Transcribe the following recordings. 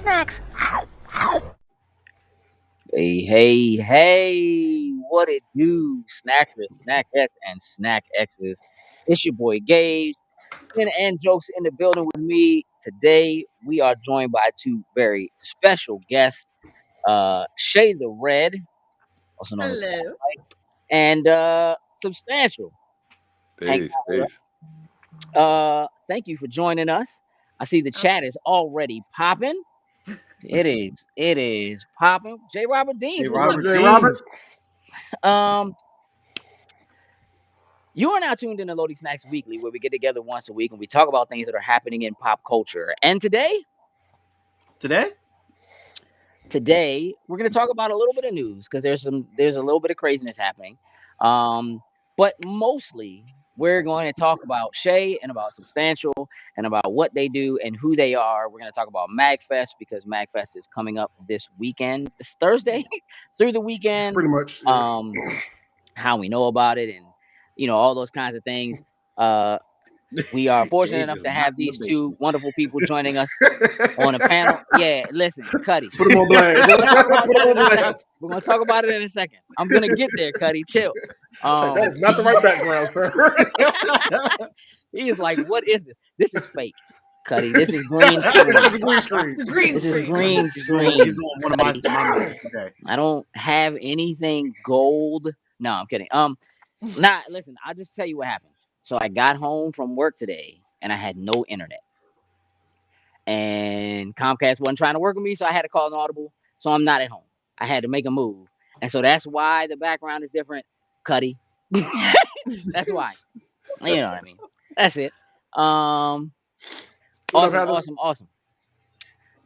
snacks. Hey, what it do, Snackers, Snackets, and Snack X's. It's your boy Gage, and Jokes in the building with me. Today, we are joined by two very special guests, Shae the Red, also known as Hello. and Substantial. Hanging Peace, out with peace. us. Thank you for joining us. I see the chat is already popping. It is popping. J. Robert Deans, Hey, what's Robert up? J. Robert. You are now tuned in to Loading Snacks Weekly, where we get together once a week and we talk about things that are happening in pop culture. And today we're going to talk about a little bit of news because there's a little bit of craziness happening. But mostly we're going to talk about Shae and about Substantial and about what they do and who they are. We're going to talk about MAGFEST because MAGFEST is coming up this weekend, this Thursday through the weekend. Pretty much. Yeah. How we know about it and all those kinds of things. We are fortunate enough to have these two wonderful people joining us on a panel. Yeah, listen, Cuddy. Put him on blast. We're gonna talk about it in a second. I'm gonna get there, Cuddy. Chill. That's not the right background, sir. He is like, what is this? This is fake, Cuddy. This is green screen. This is green screen. This is green screen. He's on one of my mics today. I don't have anything gold. No, I'm kidding. Listen, I'll just tell you what happened. So I got home from work today and I had no internet. And Comcast wasn't trying to work with me, so I had to call an audible. So I'm not at home. I had to make a move. And so that's why the background is different, Cuddy. That's why. You know what I mean? That's it. Awesome.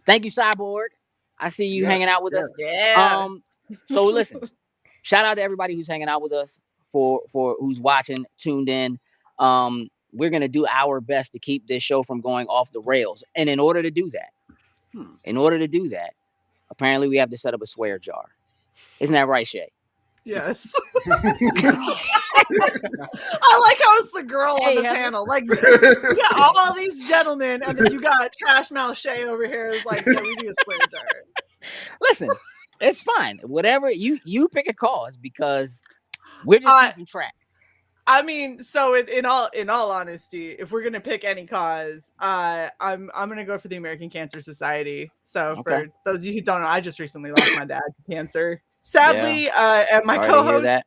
Thank you, Cyborg. I see you hanging out with us. Yeah. So listen, shout out to everybody who's hanging out with us, for who's watching, tuned in. We're gonna do our best to keep this show from going off the rails. And in order to do that, apparently we have to set up a swear jar. Isn't that right, Shae? Yes. I like how it's the girl on the panel. Like, you got all these gentlemen, and then you got trash mouth Shae over here. It's like, yeah, we need a square jar. Listen, it's fine. Whatever you pick a cause because we're just keeping track. I mean, so in all honesty, if we're gonna pick any cause, I'm gonna go for the American Cancer Society. So for those of you who don't know, I just recently lost my dad to cancer. Sadly, and my co-host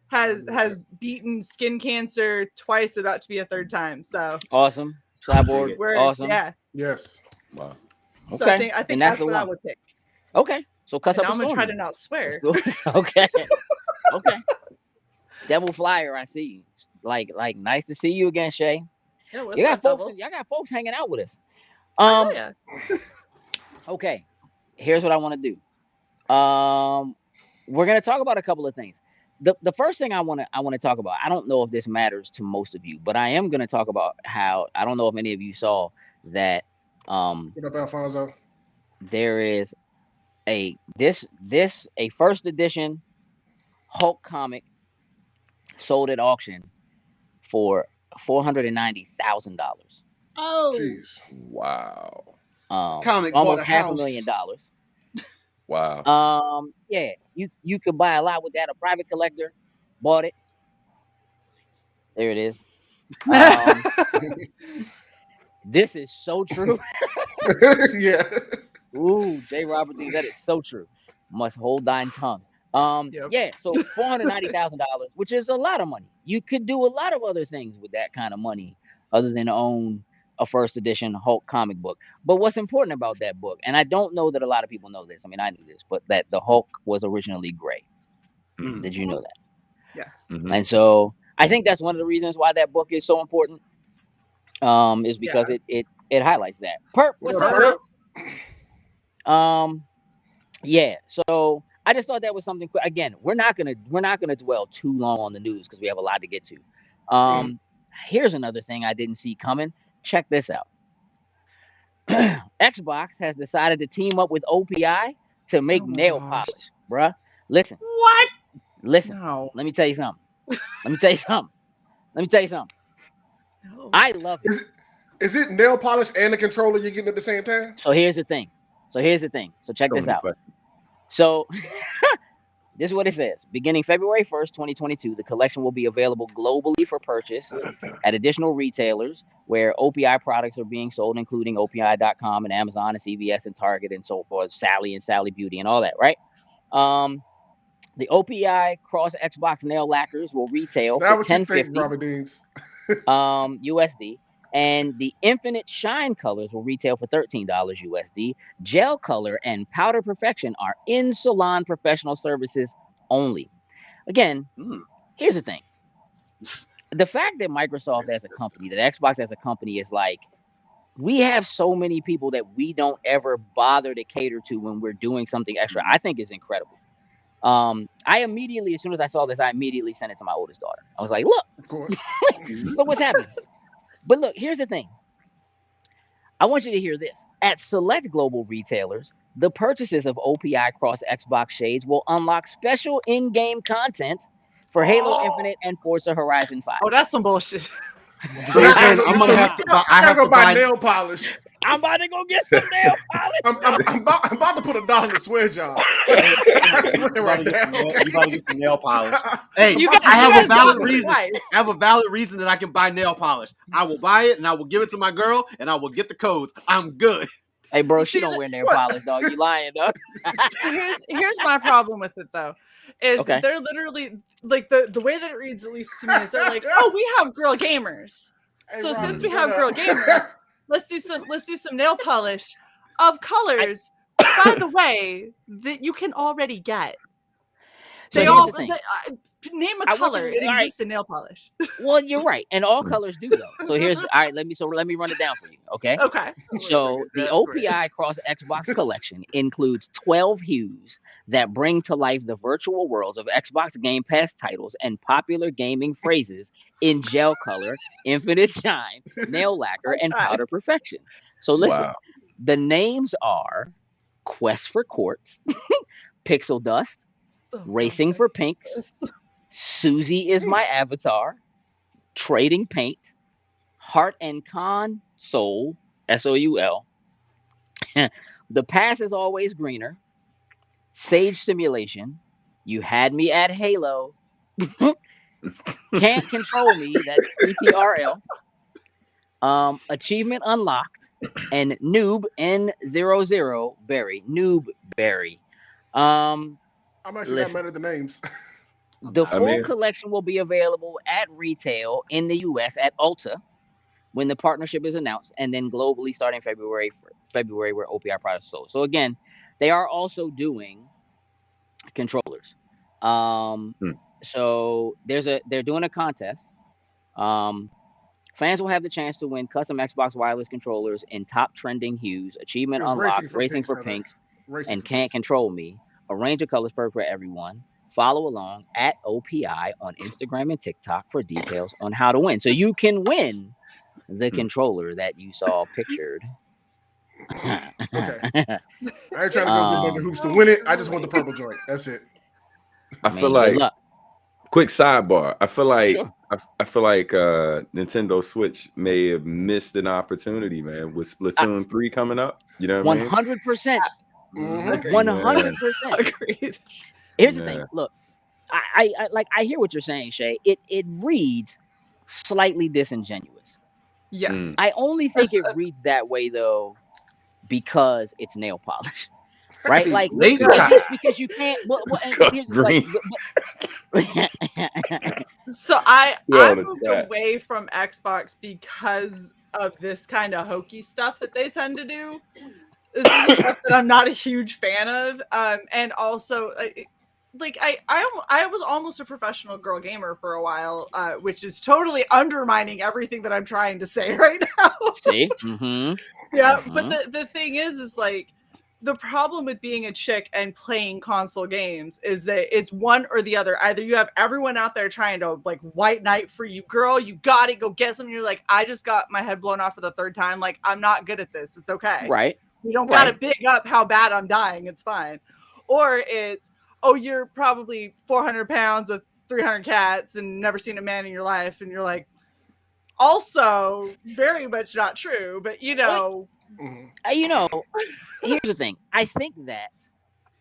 has beaten skin cancer twice, about to be a third time. So awesome, Cyborg. Awesome. Yeah. Yes. Wow. So I think that's what I would pick. Okay. So cuss up. I'm gonna try to not swear. Okay. Devil Flyer, I see you. Like, nice to see you again, Shae. Yeah, y'all got folks hanging out with us. Yeah. Okay. Here's what I want to do. We're gonna talk about a couple of things. The first thing I want to talk about. I don't know if this matters to most of you, but I am gonna talk about how I don't know if any of you saw that. What up, Alfonso? There is a first edition Hulk comic sold at auction for $490,000. Oh, jeez! Wow. Comic almost $500,000. Wow. Yeah, you could buy a lot with that. A private collector bought it. There it is. This is so true. Yeah. Ooh, J. Robert Deans, that is so true. Must hold thine tongue. Yeah, so $490,000, which is a lot of money. You could do a lot of other things with that kind of money other than own a first edition Hulk comic book. But what's important about that book, and I don't know that a lot of people know this. I mean, I knew this, but that the Hulk was originally gray. Mm-hmm. Did you know that? Yes. Mm-hmm. And so I think that's one of the reasons why that book is so important. Is because it highlights that. Perp, what's up? Yeah. So I just thought that was something. Again, we're not gonna dwell too long on the news because we have a lot to get to. Here's another thing I didn't see coming. Check this out. Xbox has decided to team up with OPI to make nail polish, bruh. Listen. What? Listen. No. Let me tell you something. No. I love it. Is it nail polish and the controller you're getting at the same time? So here's the thing. So here's the thing. So check So this many out. questions. So this is what it says. Beginning February 1st, 2022, the collection will be available globally for purchase at additional retailers where OPI products are being sold, including OPI.com and Amazon and CVS and Target and so forth, Sally and Sally Beauty and all that, right? The OPI Cross Xbox nail lacquers will retail for Not what you think, $10.50 Robert Deans. USD. And the Infinite Shine colors will retail for $13 USD. Gel color and powder perfection are in salon professional services only. Again, here's the thing. The fact that Microsoft as a company, that Xbox as a company is like, we have so many people that we don't ever bother to cater to when we're doing something extra, I think is incredible. I immediately, as soon as I saw this, I immediately sent it to my oldest daughter. I was like, look, Of course. look what's happening. But look, here's the thing. I want you to hear this. At select global retailers, the purchases of OPI Cross Xbox shades will unlock special in-game content for Halo Infinite and Forza Horizon 5. Oh, that's some bullshit. So you're saying I'm gonna have to buy? I have to buy nail polish. I'm about to go get some nail polish. I'm about to put $1 in the swear jar. You about to get some nail polish. Hey, I have a valid reason. I have a valid reason that I can buy nail polish. I will buy it and I will give it to my girl and I will get the codes. I'm good. Hey, bro, she don't wear nail polish, dog. You lying, dog. So here's my problem with it, though. Is they're literally like the way that it reads, at least to me, is they're like, oh, we have girl gamers. Hey, so Robin, since we have girl gamers, let's do some nail polish of colors. By the way, that you can already get. So They all name a color. It exists in nail polish. Well, you're right, and all colors do though. So here's all right. Let me run it down for you. Okay. Okay. So the OPI Cross Xbox collection includes 12 hues that bring to life the virtual worlds of Xbox Game Pass titles and popular gaming phrases in gel color, Infinite Shine, nail lacquer, and powder perfection. So listen, the names are Quest for Quartz, Pixel Dust, Racing for Pinks, Susie is my avatar, Trading Paint, Heart and Console, SOUL, The Pass is Always Greener, Sage Simulation, You Had Me at Halo, Can't Control Me, that's PTRL, Achievement Unlocked, and Noob N00 Berry, Noob Berry. I'm actually not mad at the names. The full collection will be available at retail in the U.S. at Ulta when the partnership is announced, and then globally starting February where OPI products are sold. So again, they are also doing controllers. So they're doing a contest. Fans will have the chance to win custom Xbox wireless controllers in top trending hues, Achievement Unlocked, Racing for Pinks, and Can't Control Me. A range of colors for everyone. Follow along at OPI on Instagram and TikTok for details on how to win. So you can win the controller that you saw pictured. Okay. I ain't trying to go to the hoops to win it. I just want the purple joint. That's it. I feel like quick sidebar. I feel like Nintendo Switch may have missed an opportunity, man, with Splatoon 3 coming up. You know what I mean? 100%. 100% agreed. Here's the thing. Look, I hear what you're saying, Shae. It reads slightly disingenuous. Yes. I only think it reads that way though because it's nail polish. Right? Like because you can't here's like, so I moved away from Xbox because of this kind of hokey stuff that they tend to do. This is stuff that I'm not a huge fan of, and also, I was almost a professional girl gamer for a while, which is totally undermining everything that I'm trying to say right now. See? Yeah, but the thing is like, the problem with being a chick and playing console games is that it's one or the other. Either you have everyone out there trying to like white knight for you, girl, you got it, go get some. And you're like, I just got my head blown off for the third time. Like, I'm not good at this. It's okay. Right. You don't got to big up how bad I'm dying. It's fine. Or it's, oh, you're probably 400 pounds with 300 cats and never seen a man in your life. And you're like, also very much not true. But, you know, You know, here's the thing. I think that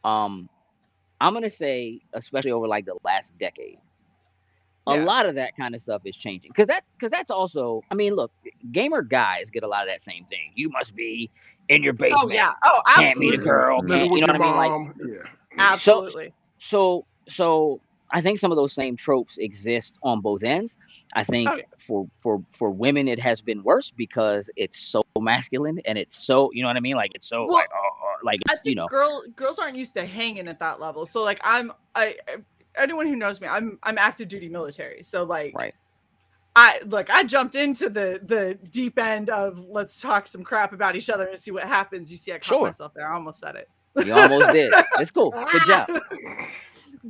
I'm gonna say, especially over like the last decade, a lot of that kind of stuff is changing. Because that's also, I mean, look, gamer guys get a lot of that same thing. You must be in your basement. Oh yeah. Oh, Can't meet a absolutely. girl. Living Can't, with you know your what I mean? Like, mom. Yeah. Absolutely. So I think some of those same tropes exist on both ends. I think for women it has been worse because it's so masculine and it's so, you know what I mean? Like it's so Well, like I it's, think girls aren't used to hanging at that level. So like anyone who knows me, I'm active duty military. So like right. I jumped into the deep end of let's talk some crap about each other and see what happens. You see, I caught myself there. I almost said it. You almost did. It's cool. Good job.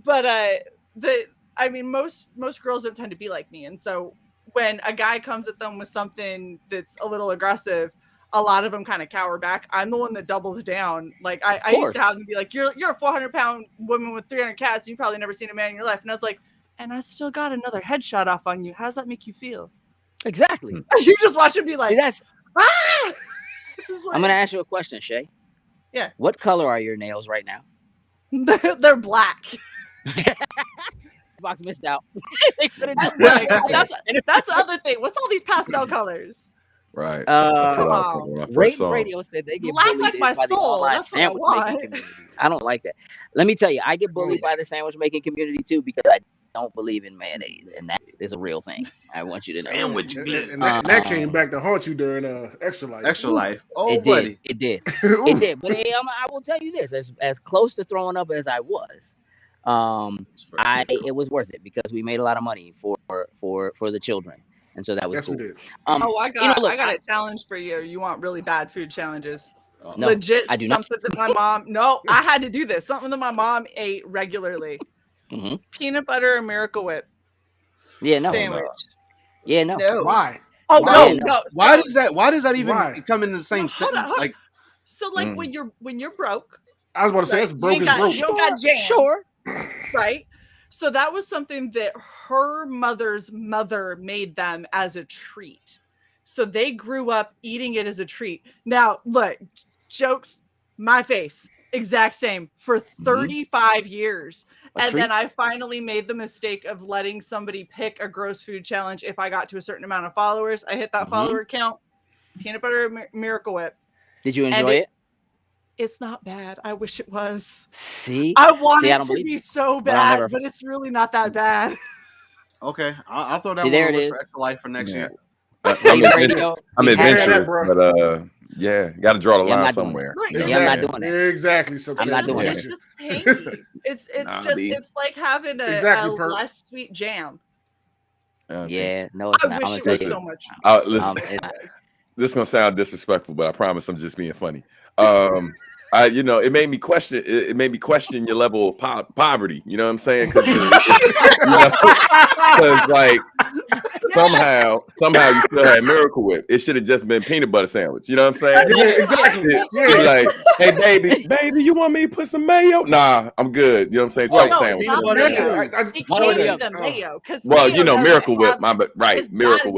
But I mean, most girls don't tend to be like me, and so when a guy comes at them with something that's a little aggressive, a lot of them kind of cower back. I'm the one that doubles down. Like I used to have them be like, "You're a 400-pound woman with 300 cats. And you've probably never seen a man in your life." And I was like, "And I still got another headshot off on you. How does that make you feel?" Exactly. You just watch him be like, see, that's. Ah! I'm gonna ask you a question, Shae. Yeah. What color are your nails right now? They're black. Box missed out. That's the other thing. What's all these pastel colors? Right. That's what I was thinking when I first saw Radio said they get black bullied like my by the soul. online That's what I sandwich making want. community. I don't like that. Let me tell you, I get bullied by the sandwich making community too because I don't believe in mayonnaise, and that is a real thing. I want you to know. Sandwich meat. And that came back to haunt you during Extra Life. Extra Life. Oh, it buddy. did. It did. But hey, I will tell you this: as close to throwing up as I was, it was worth it because we made a lot of money for the children, and so that was cool. I got a challenge for you. You want really bad food challenges? No, legit I do something not. that my mom. No, I had to do this. Something that my mom ate regularly. Mm-hmm. Peanut butter and Miracle Whip. Yeah, no. Sandwich. Yeah, no. Why? Oh Why? no. Why does that even come in the same sentence? Like, so like when you're broke. I was about to say that's broke is broke. You don't got jam. Sure. Right. So that was something that her mother's mother made them as a treat. So they grew up eating it as a treat. Now, look, jokes, my face, exact same for 35 years. Then I finally made the mistake of letting somebody pick a gross food challenge if I got to a certain amount of followers. I hit that follower count. Peanut butter Miracle Whip. Did you enjoy it? It's not bad. I wish it was. See? I want it to be so bad, but it's really not that bad. Okay. I'll throw that See, one there on it the is. list for Extra Life for next year. I'm adventurous, but yeah, got to draw the line somewhere. Yeah, I'm not doing it. Exactly. So I'm not doing it. It's just tangy. It's like having a less sweet jam. Yeah, no, it's not. I wish it was so much. This is gonna sound disrespectful, but I promise I'm just being funny. It made me question. It made me question your level of poverty. You know what I'm saying? Because like somehow you still had Miracle Whip. It should have just been peanut butter sandwich. You know what I'm saying? Yeah, exactly. Like, hey, baby, you want me to put some mayo? Nah, I'm good. You know what I'm saying? Choke sandwich. It can't be the mayo. Well, Miracle Whip. Miracle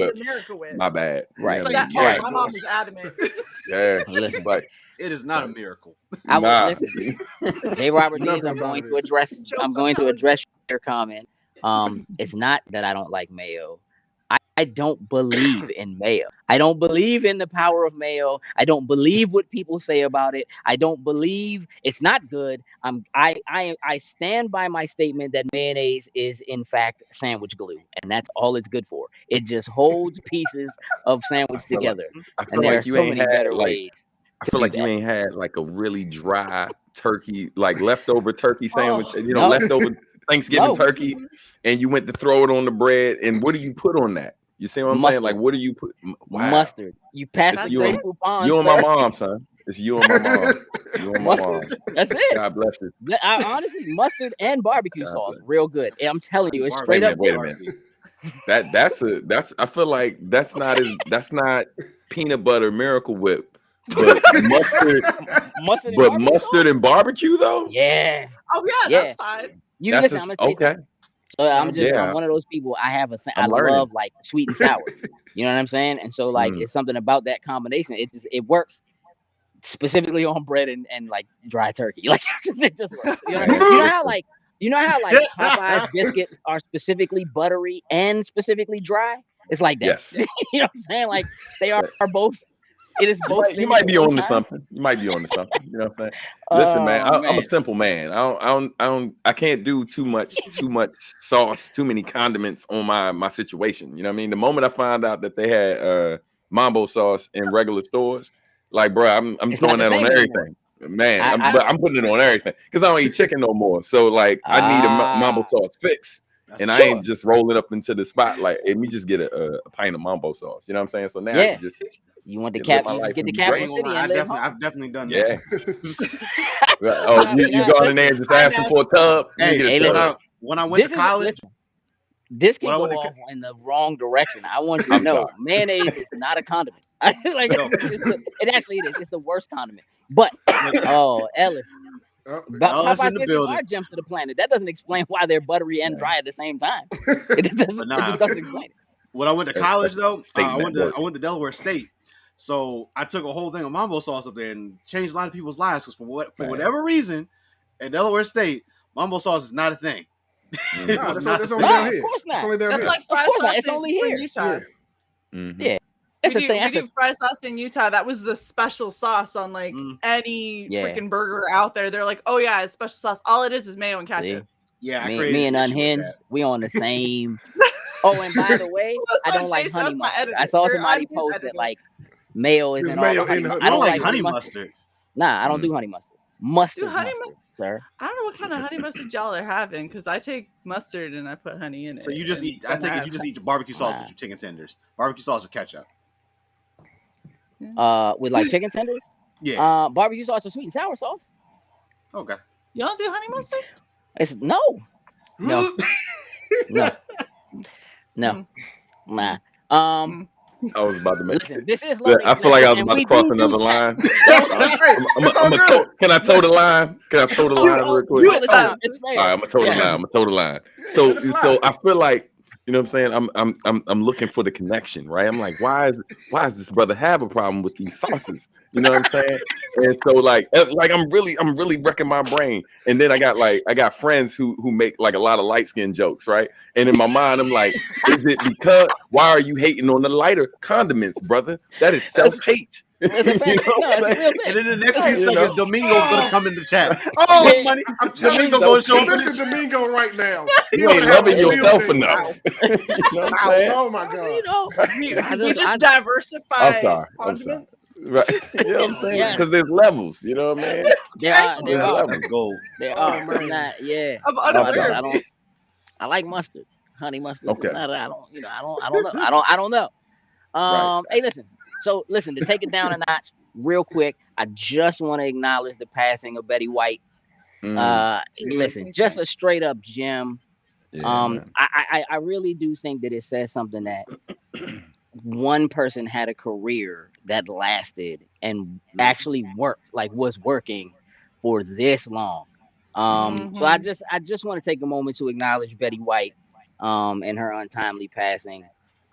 Whip. My bad. Right. My mom is adamant. Yeah. Listen, like. It is not a miracle. I will listen. J. Robert Dees, I'm going to address your comment. It's not that I don't like mayo. I don't believe in mayo. I don't believe in the power of mayo. I don't believe what people say about it. I don't believe it's not good. I stand by my statement that mayonnaise is in fact sandwich glue, and that's all it's good for. It just holds pieces of sandwich together. And there are so many better ways. I feel like you ain't had like a really dry turkey, like leftover turkey sandwich, leftover Thanksgiving turkey, and you went to throw it on the bread. And what do you put on that? You see what I'm saying? Like, what do you put? Wow. Mustard. You pass the same coupon. You and my mom, son. It's you and my mom. You and my mom. That's it. God bless you. Honestly, mustard and barbecue sauce, real good. I'm telling you, it's straight up. Wait a minute. That's I feel like that's not peanut butter Miracle Whip. But mustard and barbecue though? Yeah. Oh yeah, that's fine. Listen, I'm gonna say something. So I'm one of those people. I love like sweet and sour. You know what I'm saying? And so like it's something about that combination. It works. specifically on bread and like dry turkey. Like it just works. You know how like Popeye's biscuits are specifically buttery and specifically dry? It's like that. Yes. You know what I'm saying? Like they are both. It is both. You might be on to something. You might be on to something. You know what I'm saying? Listen, man, I'm a simple man. I can't do too much sauce, too many condiments on my situation. You know what I mean? The moment I found out that they had mambo sauce in regular stores, like, bro, I'm throwing that on everything. Man, I'm putting it on everything because I don't eat chicken no more. So like, I need a mambo sauce fix. And I ain't just rolling up into the spot like, let me just get a pint of mambo sauce. You know what I'm saying? So now I can just. You want the cap? You just get the capital city. I've definitely done that. Yeah. you go in there and just asking for a tub. Hey, when I went to college, this can go off in the wrong direction. I want you to know, mayonnaise is not a condiment. Like it actually is. It's the worst condiment. But Ellis. Popeye biscuits are gems to the planet. That doesn't explain why they're buttery and dry at the same time. It just doesn't explain it. When I went to college, though, I went to Delaware State. So I took a whole thing of mambo sauce up there and changed a lot of people's lives because for whatever reason, at Delaware State, mambo sauce is not a thing. That's only down here. Of course not. That's like fried sauce it's only here. in Utah. Yeah. Mm-hmm. Yeah. We do fried sauce in Utah. That was the special sauce on like any freaking burger out there. They're like, oh yeah, it's special sauce. All it is mayo and ketchup. Yeah, me and Unhinged, we on the same. Oh, and by the way, I don't like honey mustard. I saw somebody post that like mayo isn't all honey. I don't like honey mustard. Nah, I don't do honey mustard. Mustard, sir. I don't know what kind of honey mustard y'all are having because I take mustard and I put honey in it. So you just eat. I take it. You just eat barbecue sauce with your chicken tenders. Barbecue sauce with ketchup. With like chicken tenders. Yeah. Barbecue sauce or sweet and sour sauce. Okay. You don't do honey mustard? It's no. Nah. I was about to make. Listen, this is. I feel like I was about to cross another line. Can I toe the line? Can I toe the line real quick? All right, I'm gonna toe the line. I'm gonna toe the line. So I feel like, you know what I'm saying? I'm looking for the connection, right? I'm like, why is this brother have a problem with these sauces? You know what I'm saying? And so like I'm really wrecking my brain. And then I got friends who make like a lot of light skin jokes, right? And in my mind, I'm like, is it because why are you hating on the lighter condiments, brother? That is self-hate. And then the next few seconds, Domingo's gonna come in the chat. Oh, money! Domingo gonna show up. Listen, Domingo, right now. You ain't loving yourself enough. You know oh my god! We just diversify. I'm sorry. Right? You know what I'm saying? Because there's levels. You know what I mean? There are. Let's go. There are. Yeah. I like mustard, honey mustard. Okay. I don't know. Hey, listen. So listen, to take it down a notch real quick, I just want to acknowledge the passing of Betty White. Listen, just a straight up gem. Yeah, I really do think that it says something that one person had a career that lasted and actually worked, like was working for this long. So I just want to take a moment to acknowledge Betty White and her untimely passing.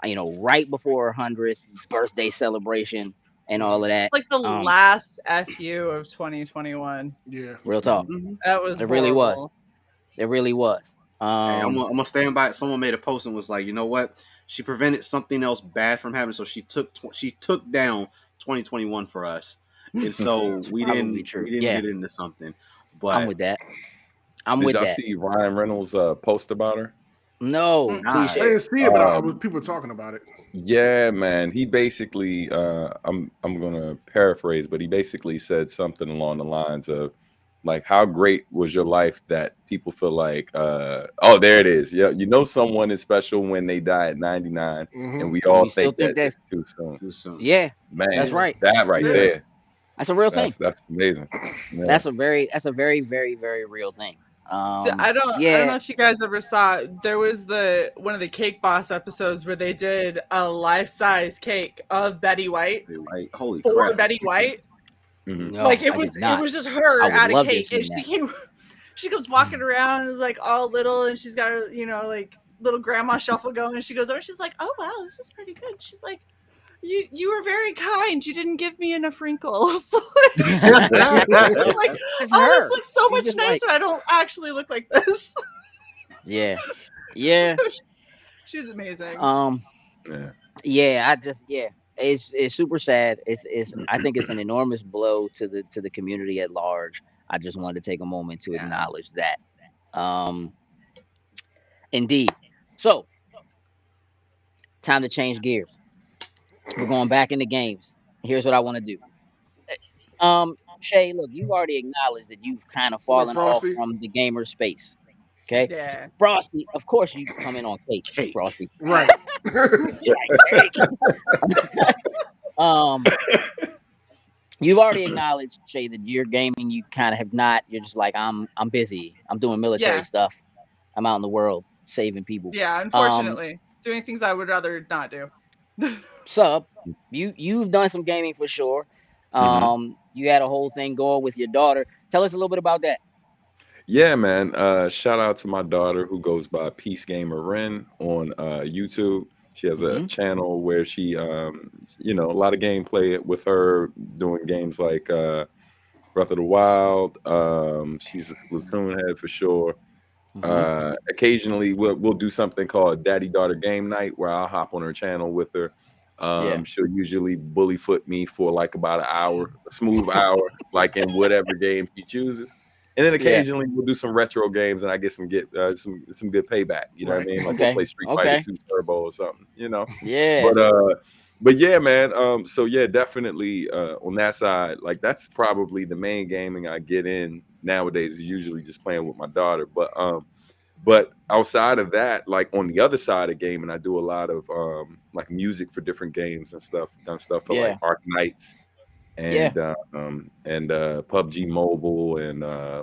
You know, right before her 100th birthday celebration and all of that. Like the last FU of 2021. Yeah. Real talk. That was It really was. It really was. I'm gonna stand by it. Someone made a post and was like, you know what? She prevented something else bad from happening, so she took down 2021 for us. And so we didn't get into something. But I'm with that. Did y'all see Ryan Reynolds' post about her? No, I didn't see it, but people were talking about it. Yeah, man. He basically, I'm gonna paraphrase, but he basically said something along the lines of, like, how great was your life that people feel like, oh, there it is. Yeah, you know, someone is special when they die at 99, and we all think that's too soon. Too soon. Yeah, man, that's right. That right there. That's a real thing. That's amazing. Yeah. That's a very, very, very real thing. I don't know if you guys ever saw, there was one of the Cake Boss episodes where they did a life-size cake of Betty White. Holy for crap. Betty White. No, like it was just her at a cake, and she comes walking around like all little, and she's got her, you know, like little grandma shuffle going, and she goes over, she's like, oh wow, this is pretty good. She's like, You were very kind. You didn't give me enough wrinkles. It's Like, oh, her. this looks so She's much just nicer. I don't actually look like this. Yeah. She's amazing. Yeah. It's super sad. It's I think it's an enormous blow to the community at large. I just wanted to take a moment to acknowledge that. Indeed. So, time to change gears. We're going back into games. Here's what I want to do. Shae, look, you've already acknowledged that you've kind of fallen off Frosty? from the gamer space. Okay. Yeah. Frosty, of course you come in on cake. Frosty. Right. You like cake. You've already acknowledged, Shae, that you're gaming. You kind of have not. You're just like, I'm busy. I'm doing military stuff. I'm out in the world saving people. Yeah, unfortunately, doing things I would rather not do. Sub, you've done some gaming for sure. You had a whole thing going with your daughter. Tell us a little bit about that. Yeah, man. Shout out to my daughter who goes by Peace Gamer Ren on YouTube. She has a channel where she, you know, a lot of gameplay with her doing games like Breath of the Wild. She's a Splatoon head for sure. Occasionally we'll do something called Daddy Daughter Game Night where I'll hop on her channel with her. She'll usually bully foot me for like about an hour, a smooth hour, like in whatever game she chooses. And then occasionally we'll do some retro games and I get some good payback. You know what I mean? Like we'll play Street Fighter 2 Turbo or something, you know? Yeah. But yeah, man. So yeah, definitely on that side, like that's probably the main gaming I get in nowadays is usually just playing with my daughter. But outside of that, like on the other side of gaming, I do a lot of like music for different games and stuff. Done stuff for like Arc Knights and PUBG Mobile and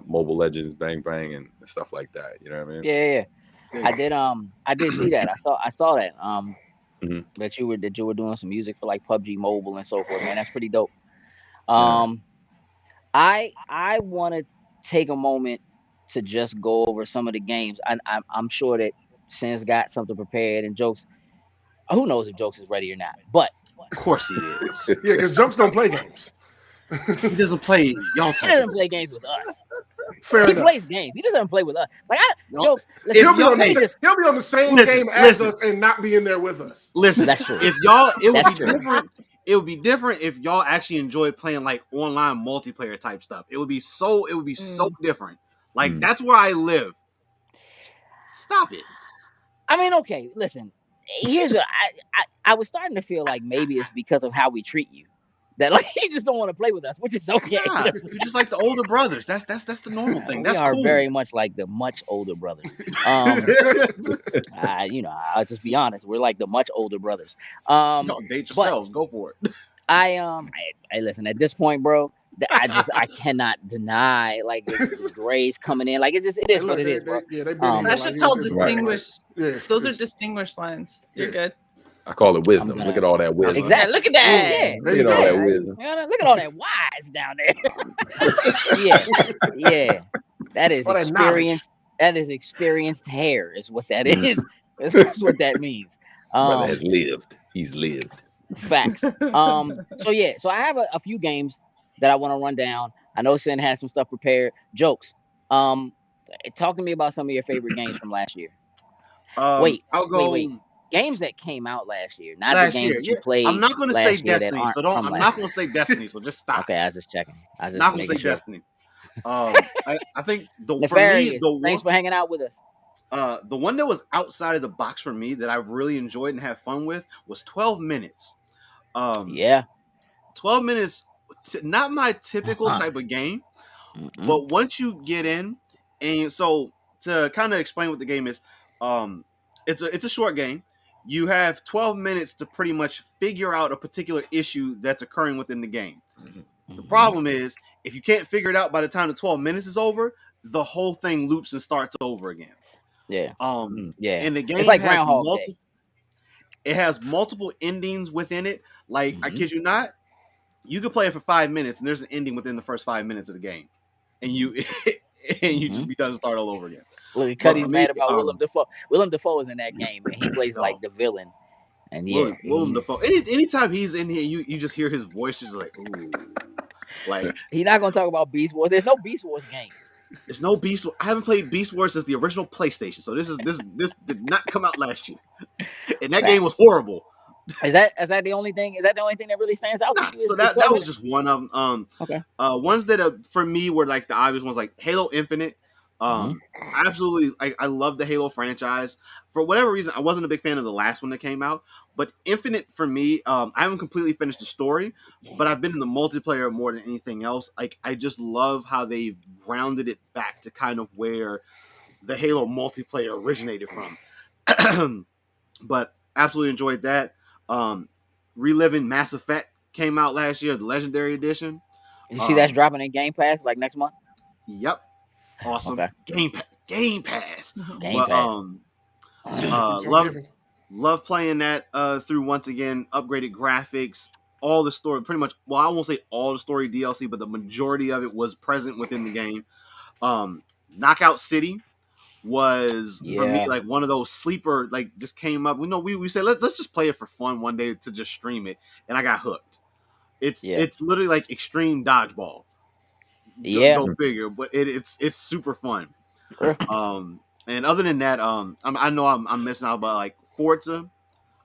Mobile Legends Bang Bang and stuff like that. You know what I mean? Yeah. I did see that. I saw that. That you were doing some music for like PUBG Mobile and so forth, man. That's pretty dope. I want to take a moment to just go over some of the games. I'm sure that Sin's got something prepared and Jokes. Who knows if Jokes is ready or not? But of course he is. Yeah, because Jokes don't play games. He doesn't play y'all. He doesn't play games with us. Fair he enough. plays games. He doesn't play with us. Like Jokes. Listen, he'll be on the same game as us and not be in there with us. Listen, that's true. If y'all, it would be different. It would be different if y'all actually enjoy playing like online multiplayer type stuff. It would be so different. Like that's where I live. Stop it. I mean, okay, listen. Here's what I was starting to feel like maybe it's because of how we treat you. That like you just don't want to play with us, which is okay. Nah, you're just like the older brothers. That's the normal thing. That's we are cool. very much like the much older brothers. You know, I'll just be honest. We're like the much older brothers. Y'all date yourselves. Go for it. I listen. At this point, bro, I cannot deny like the grays coming in. Like it is what it is, bro. That's just called distinguished. Those are distinguished lines. You're good. I call it wisdom. Look at all that wisdom. Exactly. Look at that. Look at all that wisdom. Look at all that wise down there. yeah. That is experience. That is experienced hair, is what that is. That's what that means. Brother has lived. He's lived. Facts. So I have a few games that I want to run down. I know Sin has some stuff prepared. Jokes. Talk to me about some of your favorite games from last year. Wait. Games that came out last year, not the games that you played. I'm not going to say Destiny, so don't. I'm not going to say Destiny, so just stop. Okay, I was just checking. I'm not going to say Destiny. I think thanks for hanging out with us. The one that was outside of the box for me that I really enjoyed and had fun with was 12 Minutes. 12 Minutes, not my typical type of game, but once you get in, and so to kind of explain what the game is, it's a short game. You have 12 minutes to pretty much figure out a particular issue that's occurring within the game. The problem is, if you can't figure it out by the time the 12 minutes is over, the whole thing loops and starts over again. Yeah. And the game it's like Groundhog Day. It has multiple endings within it. Like, I kid you not, you could play it for 5 minutes and there's an ending within the first 5 minutes of the game. And you just be done to start all over again. Look, Cuddy's mad about Willem Dafoe. Willem Dafoe is in that game, and he plays like the villain. And yeah, Willem Dafoe. Anytime he's in here, you just hear his voice just like, ooh. Like, he's not gonna talk about Beast Wars. There's no Beast Wars games. there's no Beast. I haven't played Beast Wars since the original PlayStation, so this did not come out last year, and that game was horrible. Is that the only thing? Is that the only thing that really stands out to you? So that was just one of them. Okay. Ones that for me were like the obvious ones, like Halo Infinite. Absolutely, I love the Halo franchise. For whatever reason, I wasn't a big fan of the last one that came out, but Infinite for me, I haven't completely finished the story, but I've been in the multiplayer more than anything else. Like, I just love how they've grounded it back to kind of where the Halo multiplayer originated from. But absolutely enjoyed that. Reliving Mass Effect came out last year, the Legendary Edition. You see that's dropping in Game Pass like next month? Yep. Awesome. Okay. Game Pass. Game Pass. Love playing that through, once again, upgraded graphics, all the story, pretty much. Well, I won't say all the story DLC, but the majority of it was present within the game. Knockout City was for me like one of those sleeper, like, just came up. We said let's just play it for fun one day to just stream it, and I got hooked. It's literally like extreme dodgeball. Go figure, but it's super fun. And other than that, I know I'm missing out, but like Forza,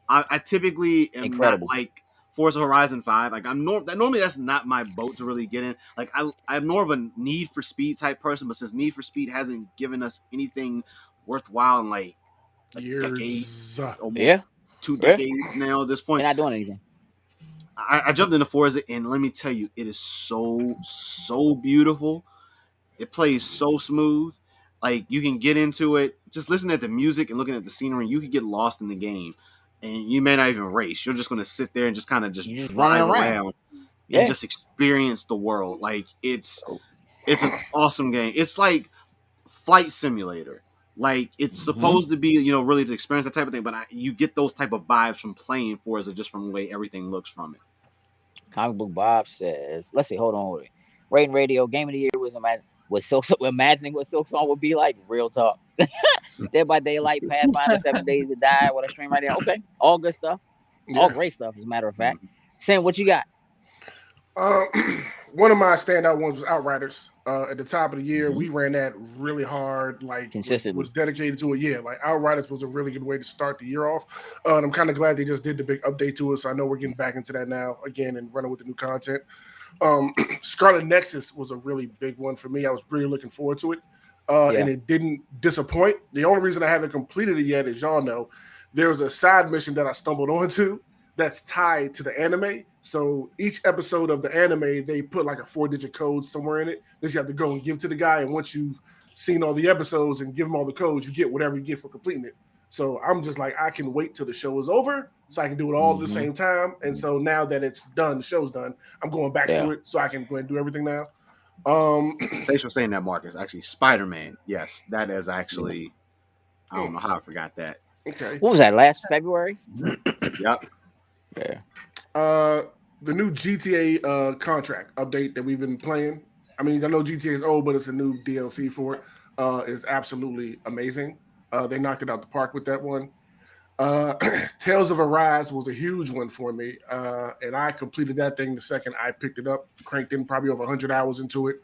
I typically am not like Forza Horizon 5. Like, normally that's not my boat to really get in. Like, I'm more of a Need for Speed type person, but since Need for Speed hasn't given us anything worthwhile in like years, 2 decades now at this point, they're not doing anything. I jumped into Forza, and let me tell you, it is so beautiful. It plays so smooth. Like, you can get into it, just listening at the music and looking at the scenery. You could get lost in the game, and you may not even race. You're just going to sit there and just kind of just drive around and just experience the world. Like, it's an awesome game. It's like Flight Simulator. Like, it's supposed to be, really to experience that type of thing, but you get those type of vibes from playing Forza just from the way everything looks from it. Comic Book Bob says, let's see, hold on. Rating Radio Game of the Year was imagining what Silk Song would be like. Real talk. Dead by Daylight, Pathfinder, 7 Days to Die, what a stream right there. Okay, all good stuff. All great stuff, as a matter of fact. Sam, what you got? One of my standout ones was Outriders. At the top of the year, we ran that really hard, like consistently. Was dedicated to it. Yeah, like Outriders was a really good way to start the year off. And I'm kind of glad they just did the big update to it. So I know we're getting back into that now again and running with the new content. Scarlet Nexus was a really big one for me. I was really looking forward to it. And it didn't disappoint. The only reason I haven't completed it yet, as y'all know, there was a side mission that I stumbled onto that's tied to the anime. So each episode of the anime, they put like a 4-digit code somewhere in it that you have to go and give to the guy. And once you've seen all the episodes and give him all the codes, you get whatever you get for completing it. So I'm just like, I can wait till the show is over so I can do it all at the same time. And so now that it's done, the show's done, I'm going back to it so I can go and do everything now. Thanks for saying that, Marcus. Actually, Spider-Man. Yes, that is actually, I don't know how I forgot that. Okay. What was that, last February? Yep. Yeah. The new GTA contract update that we've been playing. I mean, I know GTA is old, but it's a new DLC for it. Is absolutely amazing. They knocked it out the park with that one. Tales of Arise was a huge one for me, and I completed that thing the second I picked it up. Cranked in probably over 100 hours into it.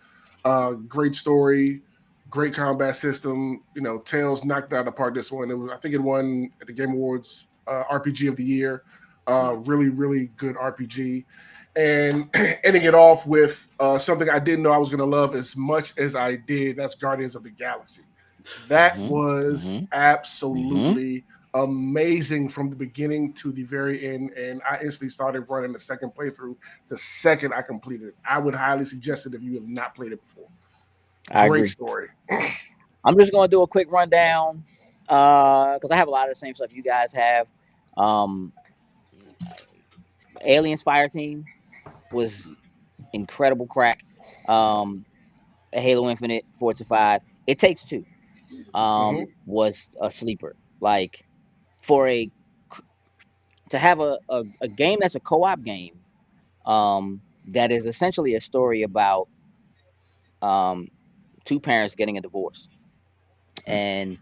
Great story, great combat system. Tales knocked it out of the park this one. I think it won at the Game Awards RPG of the Year. Really, really good RPG. And ending it off with something I didn't know I was going to love as much as I did. That's Guardians of the Galaxy. That was absolutely amazing from the beginning to the very end. And I instantly started running the second playthrough the second I completed it. I would highly suggest it if you have not played it before. Great story. I'm just going to do a quick rundown because I have a lot of the same stuff you guys have. Aliens Fireteam was incredible crack. Halo Infinite, Forza 5. It Takes Two was a sleeper. Like, to have a game that's a co-op game that is essentially a story about two parents getting a divorce and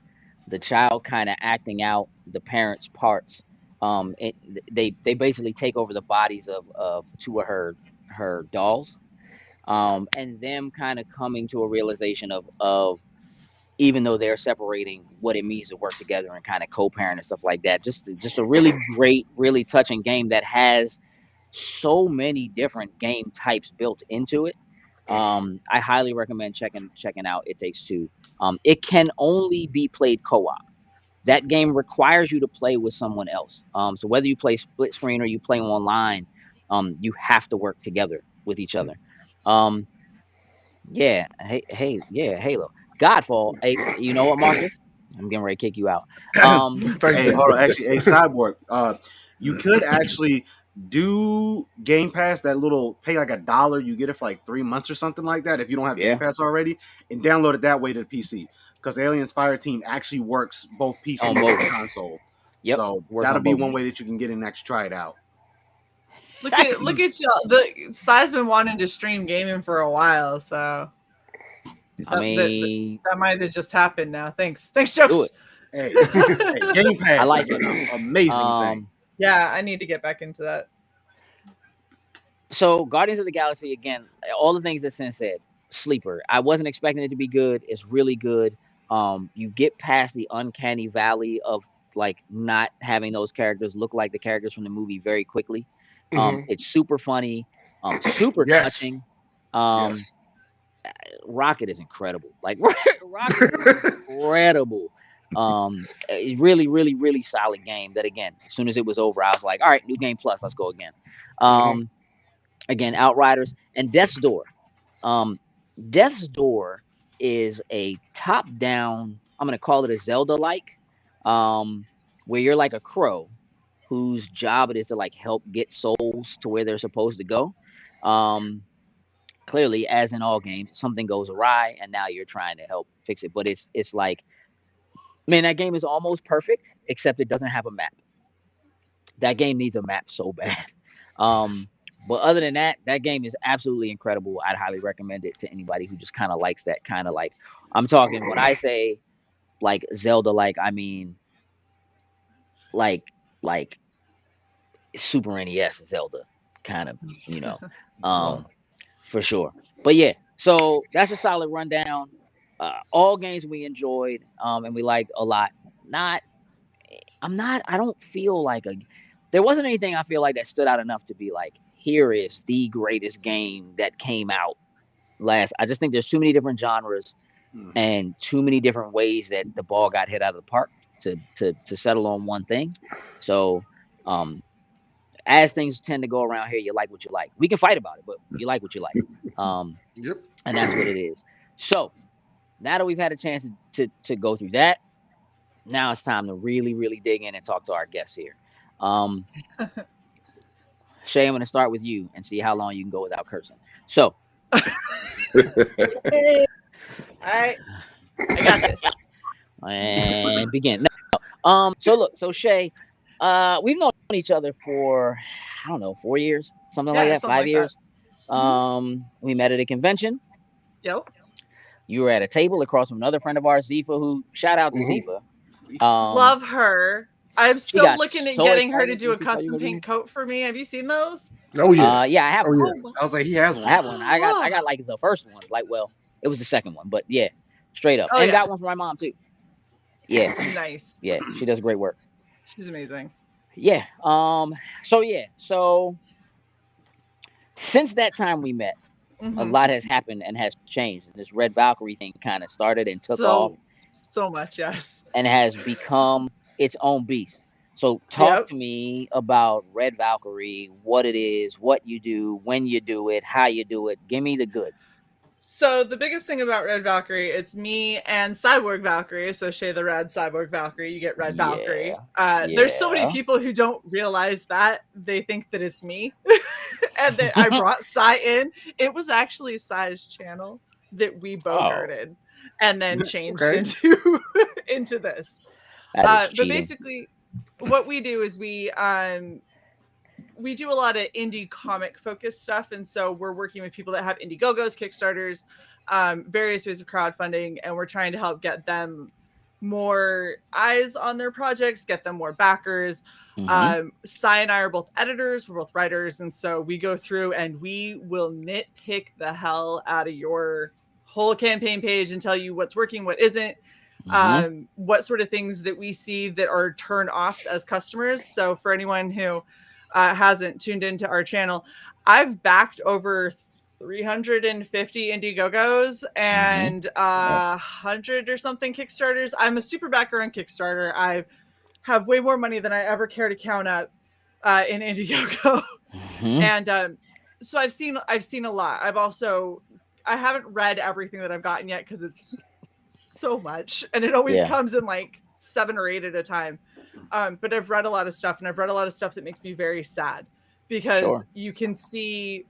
the child kind of acting out the parents' parts They basically take over the bodies of two of her dolls, and them kind of coming to a realization of even though they're separating, what it means to work together and kind of co-parent and stuff like that. Just a really great, really touching game that has so many different game types built into it. I highly recommend checking out It Takes Two. It can only be played co-op. That game requires you to play with someone else. So whether you play split screen or you play online, you have to work together with each other. Yeah, yeah, Halo, Godfall. Hey, you know what, Marcus? I'm getting ready to kick you out. Hey, hold on. Actually, Cyborg, you could actually do Game Pass, that little pay like $1, you get it for like 3 months or something like that if you don't have Game Pass already, and download it that way to the PC, because Aliens Fireteam actually works both PC and console. Yep, so that'll be one way that you can get in and actually try it out. Look at y'all. The Sly's been wanting to stream gaming for a while, so I mean that might have just happened now. Thanks, jokes. Hey, Game Pass, I like it. Amazing thing. Yeah, I need to get back into that. So Guardians of the Galaxy, again, all the things that Sin said, sleeper. I wasn't expecting it to be good. It's really good. You get past the uncanny valley of like not having those characters look like the characters from the movie very quickly. It's super funny, super touching. Rocket is incredible. Like Rocket is incredible. Really, really, really solid game. That again, as soon as it was over, I was like, all right, new game plus, let's go again. Again, Outriders and Death's Door. Death's Door is a top-down, I'm gonna call it a Zelda-like, where you're like a crow whose job it is to like help get souls to where they're supposed to go. Clearly, as in all games, something goes awry, and now you're trying to help fix it. But it's like, man, that game is almost perfect, except it doesn't have a map. That game needs a map so bad. But other than that, that game is absolutely incredible. I'd highly recommend it to anybody who just kind of likes that kind of like, I'm talking, when I say like Zelda-like, I mean like Super NES Zelda kind of, you know, for sure. But yeah, so that's a solid rundown. All games we enjoyed and we liked a lot. I don't feel like there wasn't anything I feel like that stood out enough to be like, here is the greatest game that came out last. I just think there's too many different genres and too many different ways that the ball got hit out of the park to settle on one thing. So as things tend to go around here, you like what you like. We can fight about it, but you like what you like. And that's what it is. So now that we've had a chance to go through that, now it's time to really, really dig in and talk to our guests here. Shae, I'm going to start with you and see how long you can go without cursing. So, all right, I got this. And begin. So look, so Shae, we've known each other for, I don't know, 4 years, something like that, 5 years. We met at a convention. Yep. You were at a table across from another friend of ours, Zifa, who, shout out to Zifa. Love her. I'm still looking at getting her to do a custom pink coat for me. Have you seen those? Oh yeah. Yeah, I have one. Yeah. I was like, he has one. I have one. I got like the first one. Like, well, it was the second one, but yeah, straight up. And got one for my mom too. Yeah. Nice. Yeah, she does great work. She's amazing. Yeah. So since that time we met, a lot has happened and has changed. And this Red Valkyrie thing kind of started and took off. So much, yes. And has become its own beast. So talk to me about Red Valkyrie, what it is, what you do, when you do it, how you do it. Give me the goods. So the biggest thing about Red Valkyrie, it's me and Cyborg Valkyrie. So Shae the Rad Cyborg Valkyrie, you get Red Valkyrie. There's so many people who don't realize that. They think that it's me. And that I brought Cy in. It was actually Cy's channel that we bogarted and then changed into this. But basically, what we do is we do a lot of indie comic focused stuff, and so we're working with people that have Indiegogos, Kickstarters, various ways of crowdfunding, and we're trying to help get them more eyes on their projects, get them more backers. Shae and I are both editors, we're both writers, and so we go through and we will nitpick the hell out of your whole campaign page and tell you what's working, what isn't, what sort of things that we see that are turn offs as customers. So for anyone who hasn't tuned into our channel, I've backed over 350 Indiegogos and 100 or something Kickstarters. I'm a super backer on Kickstarter. I have way more money than I ever care to count up in Indiegogo. And so I've seen a lot. I haven't read everything that I've gotten yet because it's so much, and it always comes in like 7 or 8 at a time. But I've read a lot of stuff, and I've read a lot of stuff that makes me very sad because you can see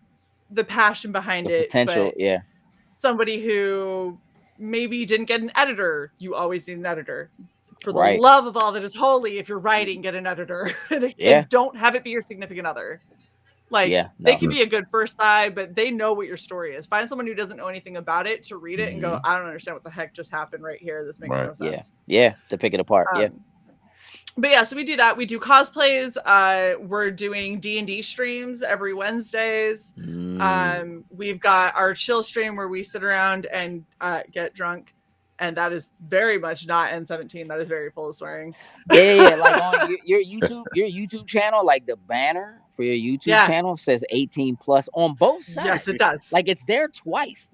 the passion behind the potential, but somebody who maybe didn't get an editor, you always need an editor. For the love of all that is holy, if you're writing, get an editor. And don't have it be your significant other. Like they can be a good first eye, but they know what your story is. Find someone who doesn't know anything about it to read it and go, I don't understand what the heck just happened right here. This makes no sense. To pick it apart. But yeah, so we do that. We do cosplays. We're doing D&D streams every Wednesdays. We've got our chill stream where we sit around and get drunk. And that is very much not N17. That is very full of swearing. Like on your YouTube channel, like the banner for your YouTube channel says 18 plus on both sides. Yes, it does. Like it's there twice.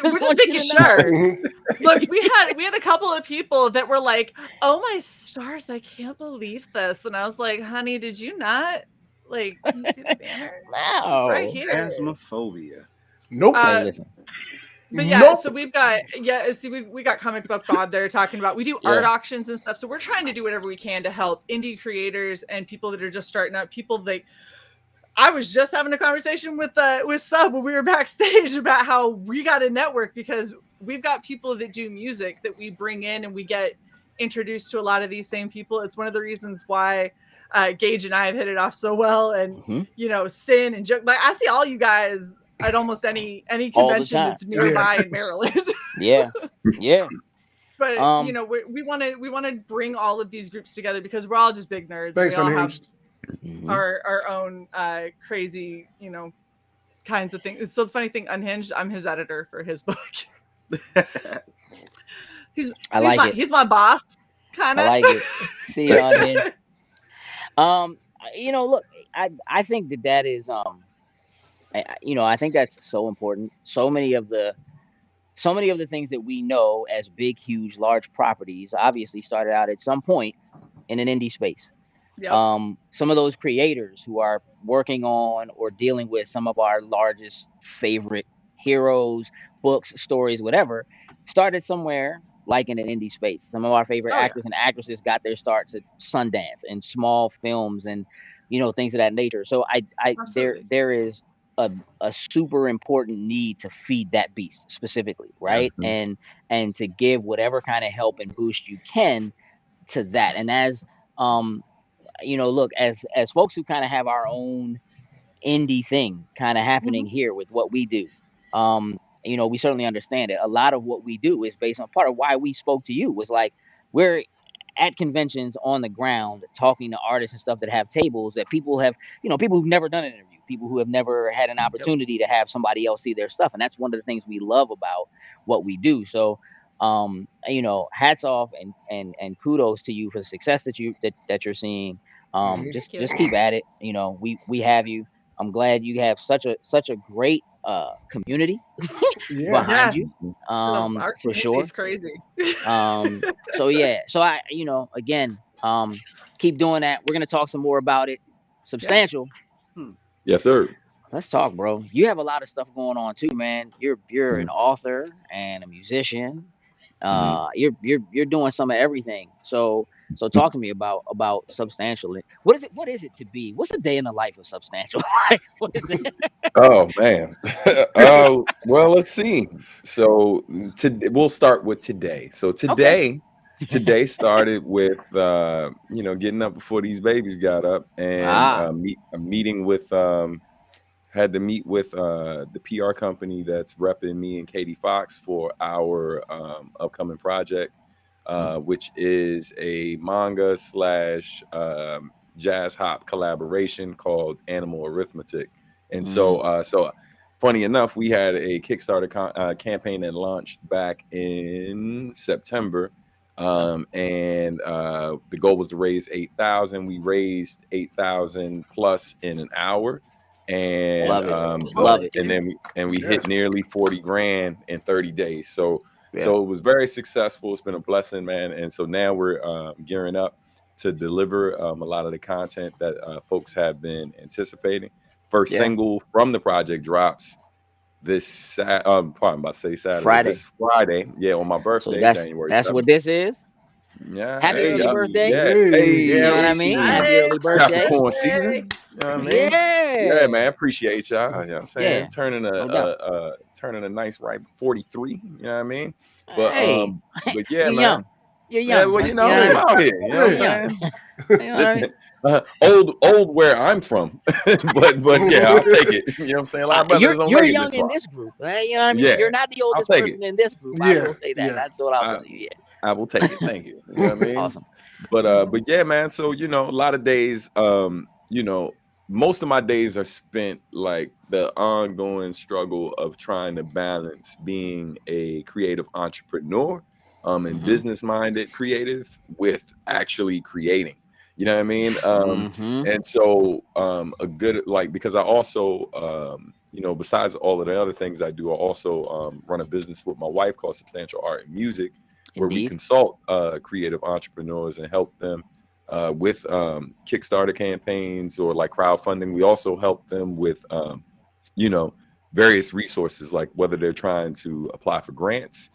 We're just making sure. Look, we had a couple of people that were like, "Oh my stars, I can't believe this," and I was like, "Honey, did you not like you see the banner? No, it's right here." Asthmaphobia. Nope. Hey, listen. But yeah, so we've got we got Comic Book Bob there talking about, we do art auctions and stuff. So we're trying to do whatever we can to help indie creators and people that are just starting out. People that I was just having a conversation with Sub when we were backstage about how we got a network because we've got people that do music that we bring in and we get introduced to a lot of these same people. It's one of the reasons why Gage and I have hit it off so well, and you know, Sin and Joe. Like I see all you guys at almost any convention that's nearby in Maryland. But you know, we want to bring all of these groups together because we're all just big nerds. Thanks, we all Unhinged. have our own crazy, you know, kinds of things. It's so the funny thing, Unhinged, I'm his editor for his book. He's my boss, kind of. I like it. See you, Unhinged. You know, look, I think that is you know, I think that's so important. So many of the things that we know as big, huge, large properties obviously started out at some point in an indie space. Yep. Some of those creators who are working on or dealing with some of our largest favorite heroes, books, stories, whatever, started somewhere like in an indie space. Some of our favorite actors and actresses got their starts at Sundance and small films and, you know, things of that nature. So there is a super important need to feed that beast specifically, right? And to give whatever kind of help and boost you can to that. And as you know, look, as folks who kind of have our own indie thing kind of happening here with what we do, you know, we certainly understand it. A lot of what we do is based on, part of why we spoke to you was like, we're at conventions on the ground talking to artists and stuff that have tables that people have, you know, people who've never done an interview, people who have never had an opportunity to have somebody else see their stuff. And that's one of the things we love about what we do. So, you know, hats off and kudos to you for the success that you're seeing. Just keep at it. You know, we have you. I'm glad you have such a great community behind you. For sure. It's crazy. So yeah. So I, you know, again, keep doing that. We're gonna talk some more about it. Substantial. Yes, sir. Let's talk, bro. You have a lot of stuff going on too, man. You're an author and a musician. You're doing some of everything. So talk to me about Substantial. What is it to be? What's a day in the life of Substantial? What is it? Oh man. Well, let's see. So we'll start with today. So today started with you know, getting up before these babies got up and meeting with had to meet with the PR company that's repping me and Katie Fox for our upcoming project. which is a manga slash jazz hop collaboration called Animal Arithmetic. And so funny enough, we had a Kickstarter campaign that launched back in September. And the goal was to raise 8,000. We raised 8,000 plus in an hour. And love it. And then we hit nearly 40 grand in 30 days. So it was very successful. It's been a blessing, man. And so now we're gearing up to deliver a lot of the content that folks have been anticipating. First single from the project drops this Saturday. This Friday, on my birthday, so January 7th. That's what this is. Yeah, happy early birthday. You know what I mean? Happy early birthday. Capricorn season. You know what I mean? Yeah, man. Appreciate y'all. You know what I'm saying? Turning a nice ripe 43. You know what I mean? But but yeah, you're man. Young. You're young. Yeah, well, you know, I'm out here. You know what I'm saying? Listen, old where I'm from, but yeah, I'll take it. You know what I'm saying? A lot of brothers don't you're make it young this in far. this group. You know what I mean? You're not the oldest person in this group. I will say that. That's what I'll tell you. Yeah. I will take it. Thank you. You know what I mean? Awesome. But yeah, man. So, you know, a lot of days, you know, most of my days are spent like the ongoing struggle of trying to balance being a creative entrepreneur, and business-minded creative with actually creating. You know what I mean? And so a good, like, because I also, you know, besides all of the other things I do, I also run a business with my wife called Substantial Art and Music, where we consult creative entrepreneurs and help them with Kickstarter campaigns or like crowdfunding. We also help them with, you know, various resources, like whether they're trying to apply for grants,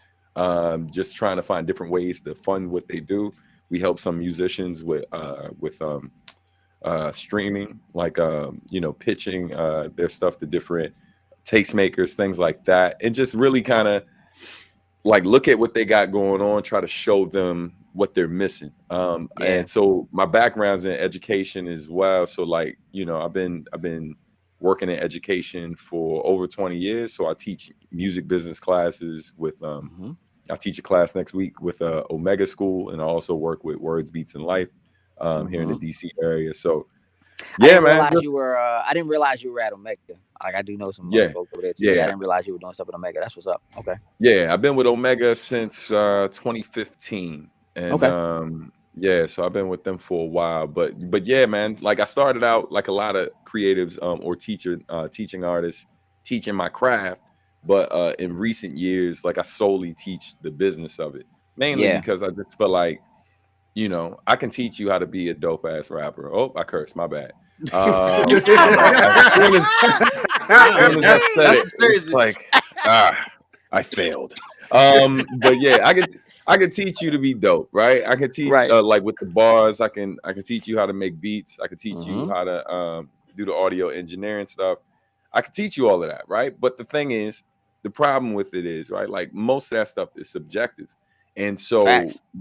just trying to find different ways to fund what they do. We help some musicians with streaming, like, you know, pitching their stuff to different tastemakers, things like that. And just really kind of like look at what they got going on, try to show them what they're missing. And so my background's in education as well. So like, you know, I've been working in education for over 20 years. So I teach music business classes with, I teach a class next week with Omega School, and I also work with Words, Beats, and Life here in the DC area. So yeah, I didn't realize you were at Omega. Like I do know some folks over there too. I didn't realize you were doing stuff at Omega. That's what's up. Okay. Yeah, I've been with Omega since 2015, and yeah, so I've been with them for a while. But yeah, man, like I started out like a lot of creatives or teaching artists, teaching my craft. But in recent years, like I solely teach the business of it, mainly because I just feel like, you know, I can teach you how to be a dope ass rapper. Oh, I cursed, my bad. As soon as I said it, it's like, I failed. But yeah, I could teach you to be dope, right? I can teach like with the bars. I can teach you how to make beats. I can teach you how to do the audio engineering stuff. I can teach you all of that, right? But the thing is, the problem with it is, right, like most of that stuff is subjective, and so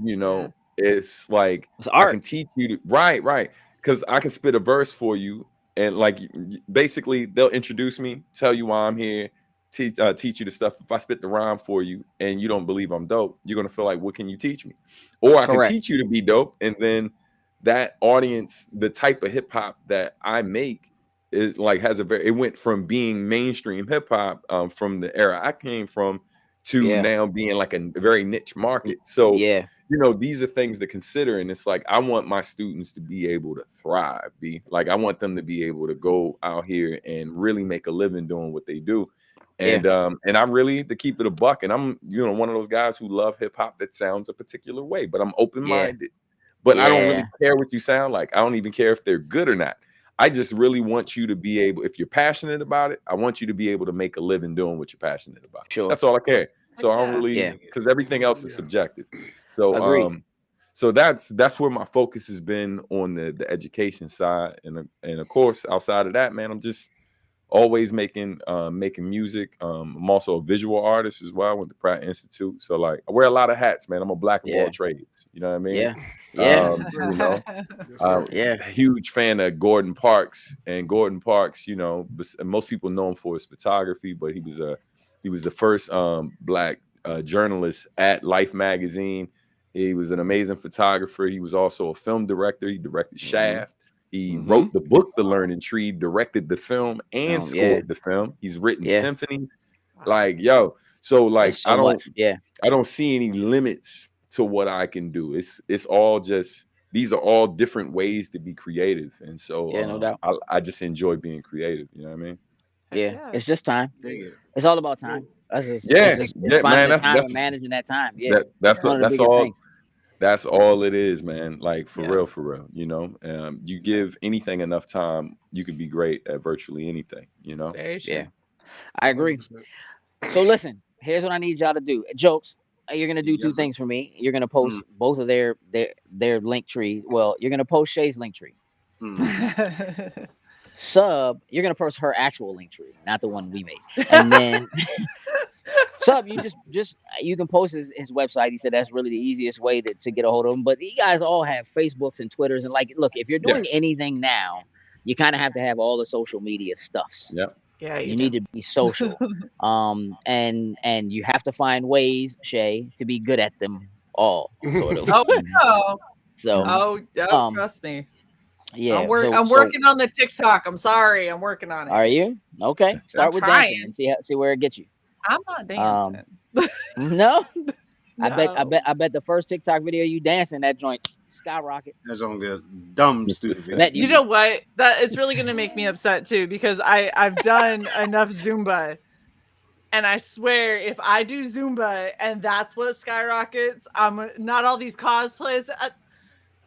you know, it's like I can teach you to right, because I can spit a verse for you, and like basically they'll introduce me, tell you why I'm here, teach you the stuff. If I spit the rhyme for you and you don't believe I'm dope, you're gonna feel like, what can you teach me? Or I can teach you to be dope, and then that audience, the type of hip hop that I make is like it went from being mainstream hip hop from the era I came from to now being like a very niche market. So you know, these are things to consider, and it's like I want my students to be able to thrive. Like I want them to be able to go out here and really make a living doing what they do. And I really, to keep it a buck, and I'm, you know, one of those guys who love hip hop that sounds a particular way, but I'm open-minded. But I don't really care what you sound like. I don't even care if they're good or not. I just really want you to be able, if you're passionate about it, I want you to be able to make a living doing what you're passionate about. Sure. That's all I care. So I don't really, because everything else is subjective. So so that's where my focus has been, on the education side, and of course outside of that, man, I'm just always making music. I'm also a visual artist as well with the Pratt Institute. So like I wear a lot of hats, man. I'm a black of all trades. You know what I mean? You know, huge fan of Gordon Parks. And Gordon Parks, you know, most people know him for his photography, but he was the first black journalist at Life magazine. He was an amazing photographer. He was also a film director. He directed Shaft. He Mhm. wrote the book, The Learning Tree, directed the film, and Yeah. scored the film. He's written Yeah. symphonies. Like, yo, so like There's so much. Yeah. I don't see any limits to what I can do. It's all just, these are all different ways to be creative. And so Yeah, no doubt. I just enjoy being creative. You know what I mean? Yeah. It's just time. Dig it. It's all about time. That's just, Yeah, it's yeah, finding man. the time and managing that time. Yeah. That's one of the that's biggest all. things. That's all it is, man. Like for Yeah. real. You know, you give anything enough time, you could be great at virtually anything. You know. Very true. Yeah. I agree. 100%. So listen, here's what I need y'all to do. Jokes. You're gonna do Yes, two sir. things for me. You're gonna post both of their link tree. Well, you're gonna post Shae's link tree. Sub, you're gonna post her actual link tree, not the one we made. And then Sub, you just you can post his website. He said that's really the easiest way to get a hold of him. But you guys all have Facebooks and Twitters, and like, look, if you're doing anything now, you kind of have to have all the social media stuffs. Yep. Yeah, You need to be social. And you have to find ways, Shae, to be good at them all, sort of. Oh no. So Trust me. yeah. I'm working on the TikTok. I'm sorry. I'm working on it. Are you? Okay. Start I'm with trying. dancing and see where it gets you. I'm not dancing. No. I No. bet the first TikTok video you dancing, that joint skyrockets. That's on the dumb stupid video. Bet You know what? That it's really gonna make me upset too, because I've done enough Zumba, and I swear if I do Zumba and that's what skyrockets, I'm not all these cosplays.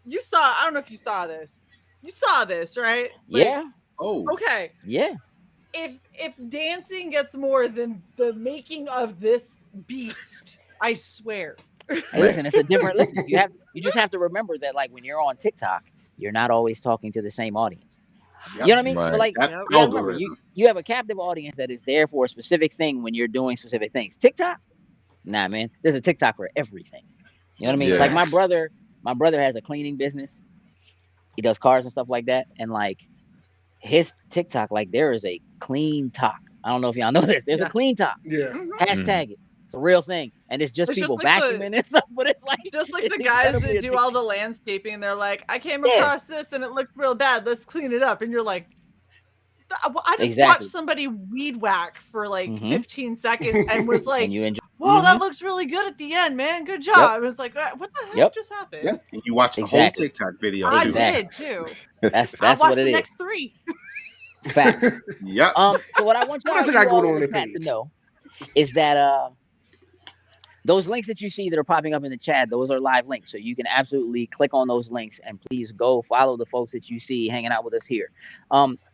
You saw? I don't know if you saw this. You saw this, right? Like, Yeah. Oh, Okay. Yeah. If dancing gets more than the making of this beast, I swear. Hey, listen, it's a different. Listen, you just have to remember that, like, when you're on TikTok, you're not always talking to the same audience. You know what I mean? Right. But like, That you gotta remember, algorithm. you have a captive audience that is there for a specific thing when you're doing specific things. TikTok, nah, man. There's a TikTok for everything. You know what I mean? Yeah. Like my brother has a cleaning business. He does cars and stuff like that, and like his TikTok, like there is a clean talk. I don't know if y'all know this. There's a clean talk. Yeah. Hashtag it. It's a real thing, and it's just It's people just like vacuuming and stuff. But it's like Just like it's the guys incredibly that do all addicting. the landscaping, they're like, I came Yeah. across this and it looked real bad. Let's clean it up. And you're like, I just Exactly. watched somebody weed whack for like Mhm. 15 seconds and was like, And you enjoy. whoa, that looks really good at the end, man. Good job. I was like, what the heck Yep. just happened? Yeah. And you watch the Exactly. whole TikTok video. I too. Exactly. did too. That's I what watched it the is. next 3. Fact. Yep. So what I want What y'all else I you got all going on in the on the chat to page? know is that those links that you see that are popping up in the chat, those are live links. So you can absolutely click on those links and please go follow the folks that you see hanging out with us here.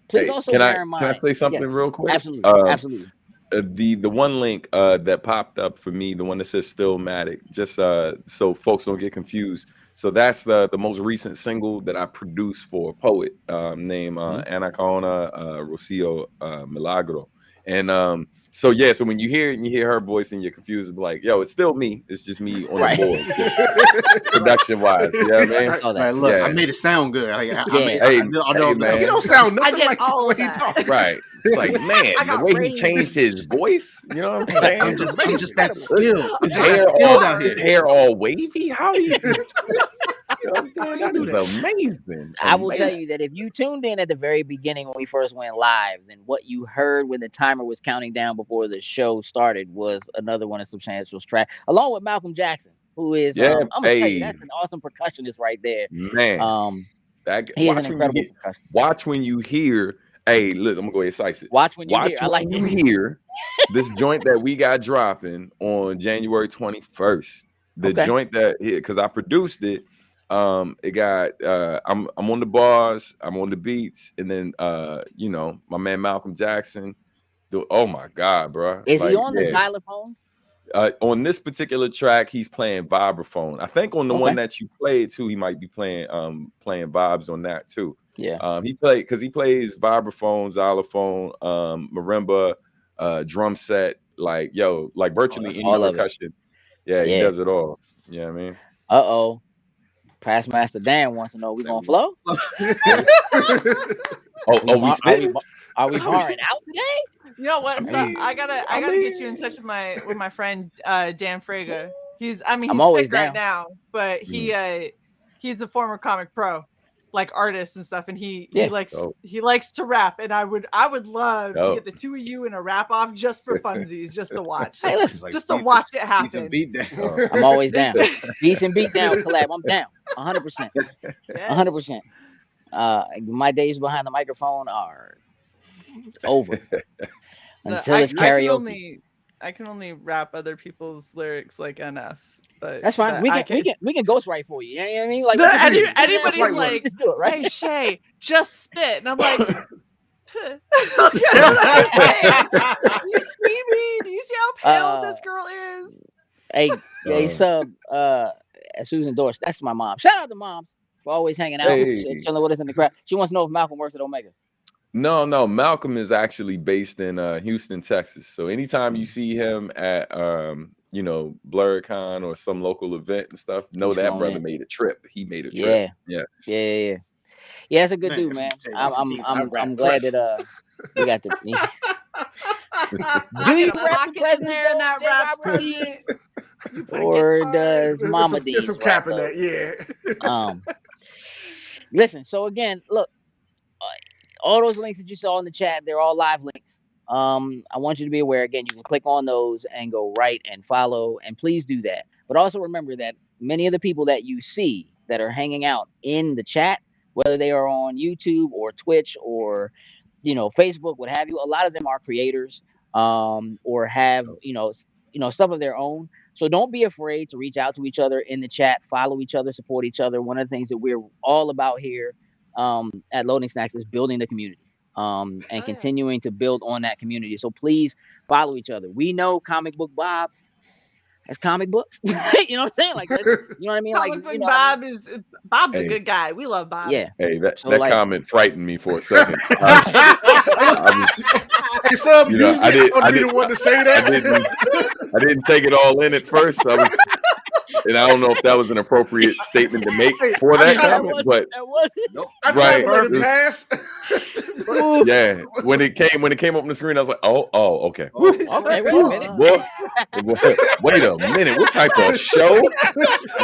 Please Hey, also can bear I in mind. can I say something real quick? Absolutely. Absolutely. The one link that popped up for me, the one that says Stillmatic, just so folks don't get confused. So that's the most recent single that I produced for a poet named Anacona Rocio Milagro. And so yeah, so when you hear it and you hear her voice and you're confused, it's like, yo, it's still me. It's just me on Right. the board, production wise. You know what I mean? I saw It's that. like, look, Yeah. I made it sound good. Like, I Yeah. made, Hey, I know, hey, man. You don't sound I nothing did like all the of way he that. talks. Right. It's like, man, I got the way he brains. changed his voice, you know what I'm saying? I'm just that skilled. I'm His just that hair, skilled out his here. hair all wavy. How do you? You know what I'm saying? That is amazing. I will tell Amazing. you that if you tuned in at the very beginning when we first went live, then what you heard when the timer was counting down before the show started was another one of Substantial's track, along with Malcolm Jackson, who is Yeah, I'm gonna tell you hey. that's an awesome percussionist right there. Man, that He is watch an when you incredible hear, percussionist. watch when you hear. Hey, look, I'm gonna go ahead slice it. Watch when you Watch hear. I like when that. you hear this joint that we got dropping on January 21st. The Okay. joint that because I produced it. It got I'm on the bars, I'm on the beats, and then you know, my man Malcolm Jackson. Oh my God, bro! Is he Like, on the yeah. xylophones? On this particular track, he's playing vibraphone. I think on the one Okay. that you played too, he might be playing vibes on that too. Yeah. He plays vibraphone, xylophone, marimba, drum set, like virtually that's any all of it. percussion. Yeah, he Yeah. does it all. You know what I mean? Uh-oh. Past Master Dan wants to know, we gonna flow? Oh, we spitting? Are we barring out today? You know what? So mean, I gotta get you in touch with my friend Dan Frega. He's always sick right down. now, but he's a former comic pro, like artist and stuff, and he likes to rap, and I would love to get the two of you in a rap off just for funsies, just to watch. Hey, listen, just to watch it happen. I'm always down. Decent beatdown collab. I'm down. 100%. 100%. My days behind the microphone are over until it's karaoke. I can only rap other people's lyrics like NF, but that's fine. We can ghostwrite for you. You know what I mean? Like anybody's like, just do it, right? Hey Shae, just spit, and I'm like, you see me? Do you see how pale this girl is? Hey, sub, Susan Dorsch. That's my mom. Shout out to moms for always hanging out, chilling with us in the crowd. She wants to know if Malcolm works at Omega. No, Malcolm is actually based in Houston, Texas. So anytime you see him at BlurredCon or some local event and stuff, know that brother made a trip. He made a trip. Yeah, that's a good dude, man. I'm glad that we got the do you rap the president there in that rap president? Or does Mama D? There's some cap in that, Listen, so again, look, all those links that you saw in the chat, they're all live links. I want you to be aware, again, you can click on those and go right and follow, and please do that. But also remember that many of the people that you see that are hanging out in the chat, whether they are on YouTube or Twitch or Facebook, what have you, a lot of them are creators or have stuff of their own. So don't be afraid to reach out to each other in the chat, follow each other, support each other. One of the things that we're all about here at Loading Snacks is building the community and continuing to build on that community. So please follow each other. We know Comic Book Bob has comic books. You know what I'm saying? Like, you know what I mean? Comic Book Bob Bob's a good guy. We love Bob. Yeah. Hey, that comment frightened me for a second. I didn't want to say that. I didn't take it all in at first. And I don't know if that was an appropriate statement to make for that comment, but right. Yeah, when it came up on the screen, I was like, oh, okay. Okay, wait a minute. Wait a minute. What type of show?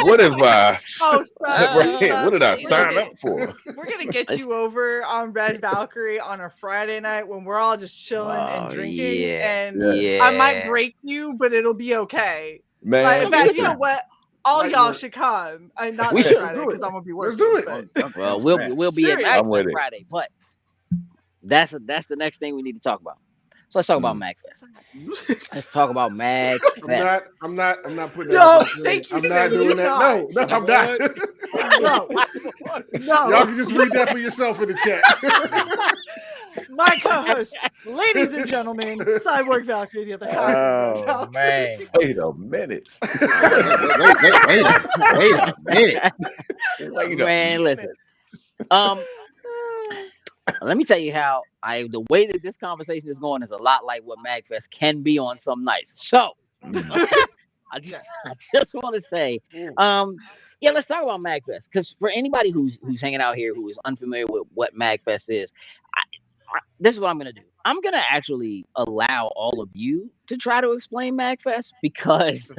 What have I? What did I sign up for? We're gonna get you over on Red Valkyrie on a Friday night when we're all just chilling and drinking, and I might break you, but it'll be okay. Man, in fact, you know what? All y'all should come. We should Friday because I'm gonna be working. Let's do it. Well, we'll be at MAGFEST Friday, but that's the next thing we need to talk about. So let's talk about MAGFEST. Let's talk about MAGFEST. I'm not putting. No, thank you. I'm not doing that. No, I'm not. No. Y'all can just read that for yourself in the chat. My co-host, ladies and gentlemen, Cyborg Valkyrie, the other guy. Oh man! Wait a minute. Wait a minute. Man, listen. Let me tell you how the way that this conversation is going is a lot like what MAGFEST can be on some nights. So I just want to say, let's talk about MAGFEST, because for anybody who's hanging out here who is unfamiliar with what MAGFEST is, this is what I'm going to do. I'm going to actually allow all of you to try to explain MAGFEST, because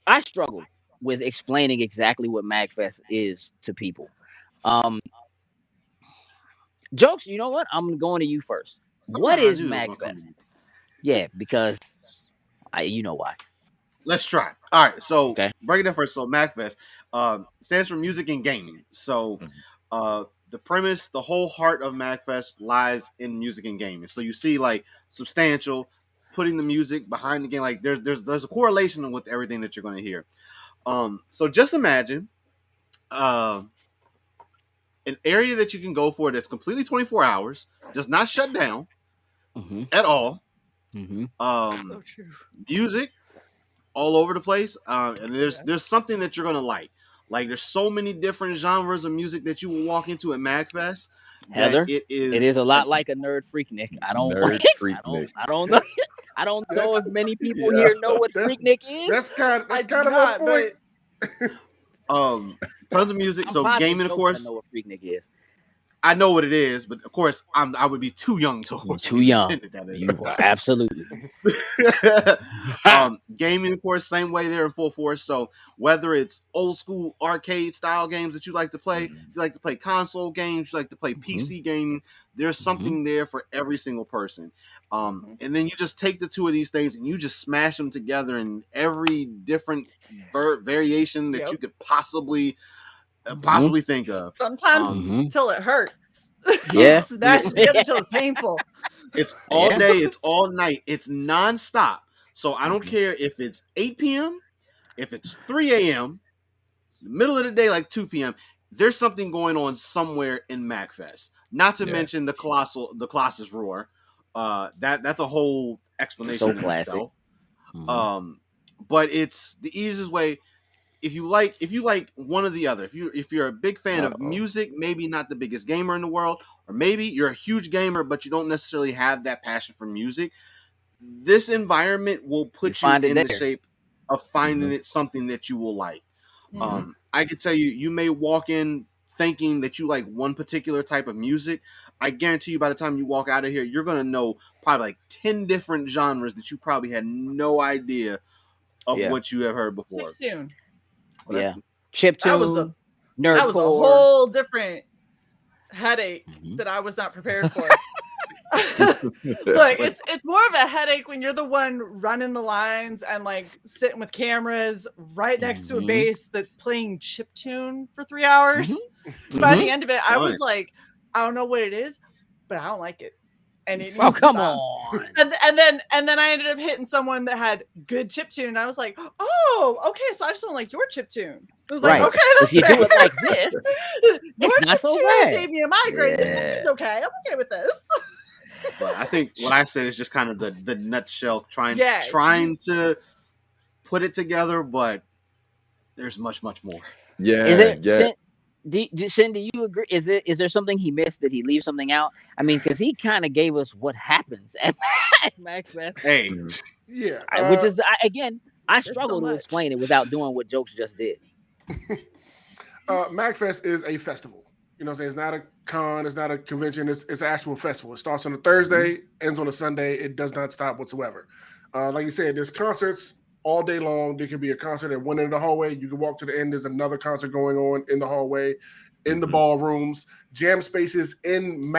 I struggle with explaining exactly what MAGFEST is to people. Jokes, you know what? I'm going to you first. What is MAGFEST? Yeah, because you know why. Let's try. All right, so breaking it first. So MAGFEST stands for Music and Gaming. So the premise, the whole heart of MAGFEST lies in music and gaming. So you see, like, substantial, putting the music behind the game. Like, there's a correlation with everything that you're going to hear. So just imagine an area that you can go for that's completely 24 hours, does not shut down at all. So true. Music all over the place, and there's something that you're going to like. Like, there's so many different genres of music that you will walk into at MAGFEST. Heather, it is a lot like a nerd freaknik. I don't know. I don't know if many people here know what freaknik is. That's kind of my point. Tons of music. So gaming, of course. I know what freaknik is. I know what it is, but of course I would be too young to You're too young. You are absolutely. Gaming, of course, same way there in full force. So whether it's old school arcade style games that you like to play, if you like to play console games, you like to play PC gaming, there's something there for every single person. And then you just take the two of these things and you just smash them together in every different variation that you could possibly think of. Sometimes till it hurts. Yeah. Smash it together till it's painful. It's all day, it's all night, it's nonstop. So I don't care if it's 8 p.m., if it's 3 a.m., the middle of the day, like 2 p.m., there's something going on somewhere in MAGFEST. Not to mention the Colossus Roar. That's a whole explanation in itself. But it's the easiest way. If you like one or the other, if you're a big fan of music, maybe not the biggest gamer in the world, or maybe you're a huge gamer but you don't necessarily have that passion for music, this environment will put you in the shape of finding it something that you will like. I can tell you may walk in thinking that you like one particular type of music. I guarantee you by the time you walk out of here, you're gonna know probably like 10 different genres that you probably had no idea of what you have heard before. Chiptune. Yeah, chiptune. That was a whole different headache that I was not prepared for. Look, it's more of a headache when you're the one running the lines and like sitting with cameras right next to a bass that's playing chiptune for 3 hours. By the end of it, I was like, I don't know what it is, but I don't like it. And it come on. And then I ended up hitting someone that had good chiptune, and I was like, oh, okay, so I just don't like your chiptune. I was like, okay, that's if you do it like this, your chiptune so gave me a migraine. This chiptune's okay. I'm okay with this. But I think what I said is just kind of the nutshell, trying to put it together, but there's much more. Yeah. Is it? Shin, do you agree? Is there something he missed? Did he leave something out? I mean, because he kind of gave us what happens at MAGFEST. Hey, which is I struggle to explain it without doing what Jokes just did. MAGFEST is a festival. You know what I'm saying? It's not a con, it's not a convention, it's an actual festival. It starts on a Thursday, ends on a Sunday. It does not stop whatsoever. Like you said, there's concerts all day long. There could be a concert at one end of the hallway. You can walk to the end. There's another concert going on in the hallway, in the ballrooms, jam spaces in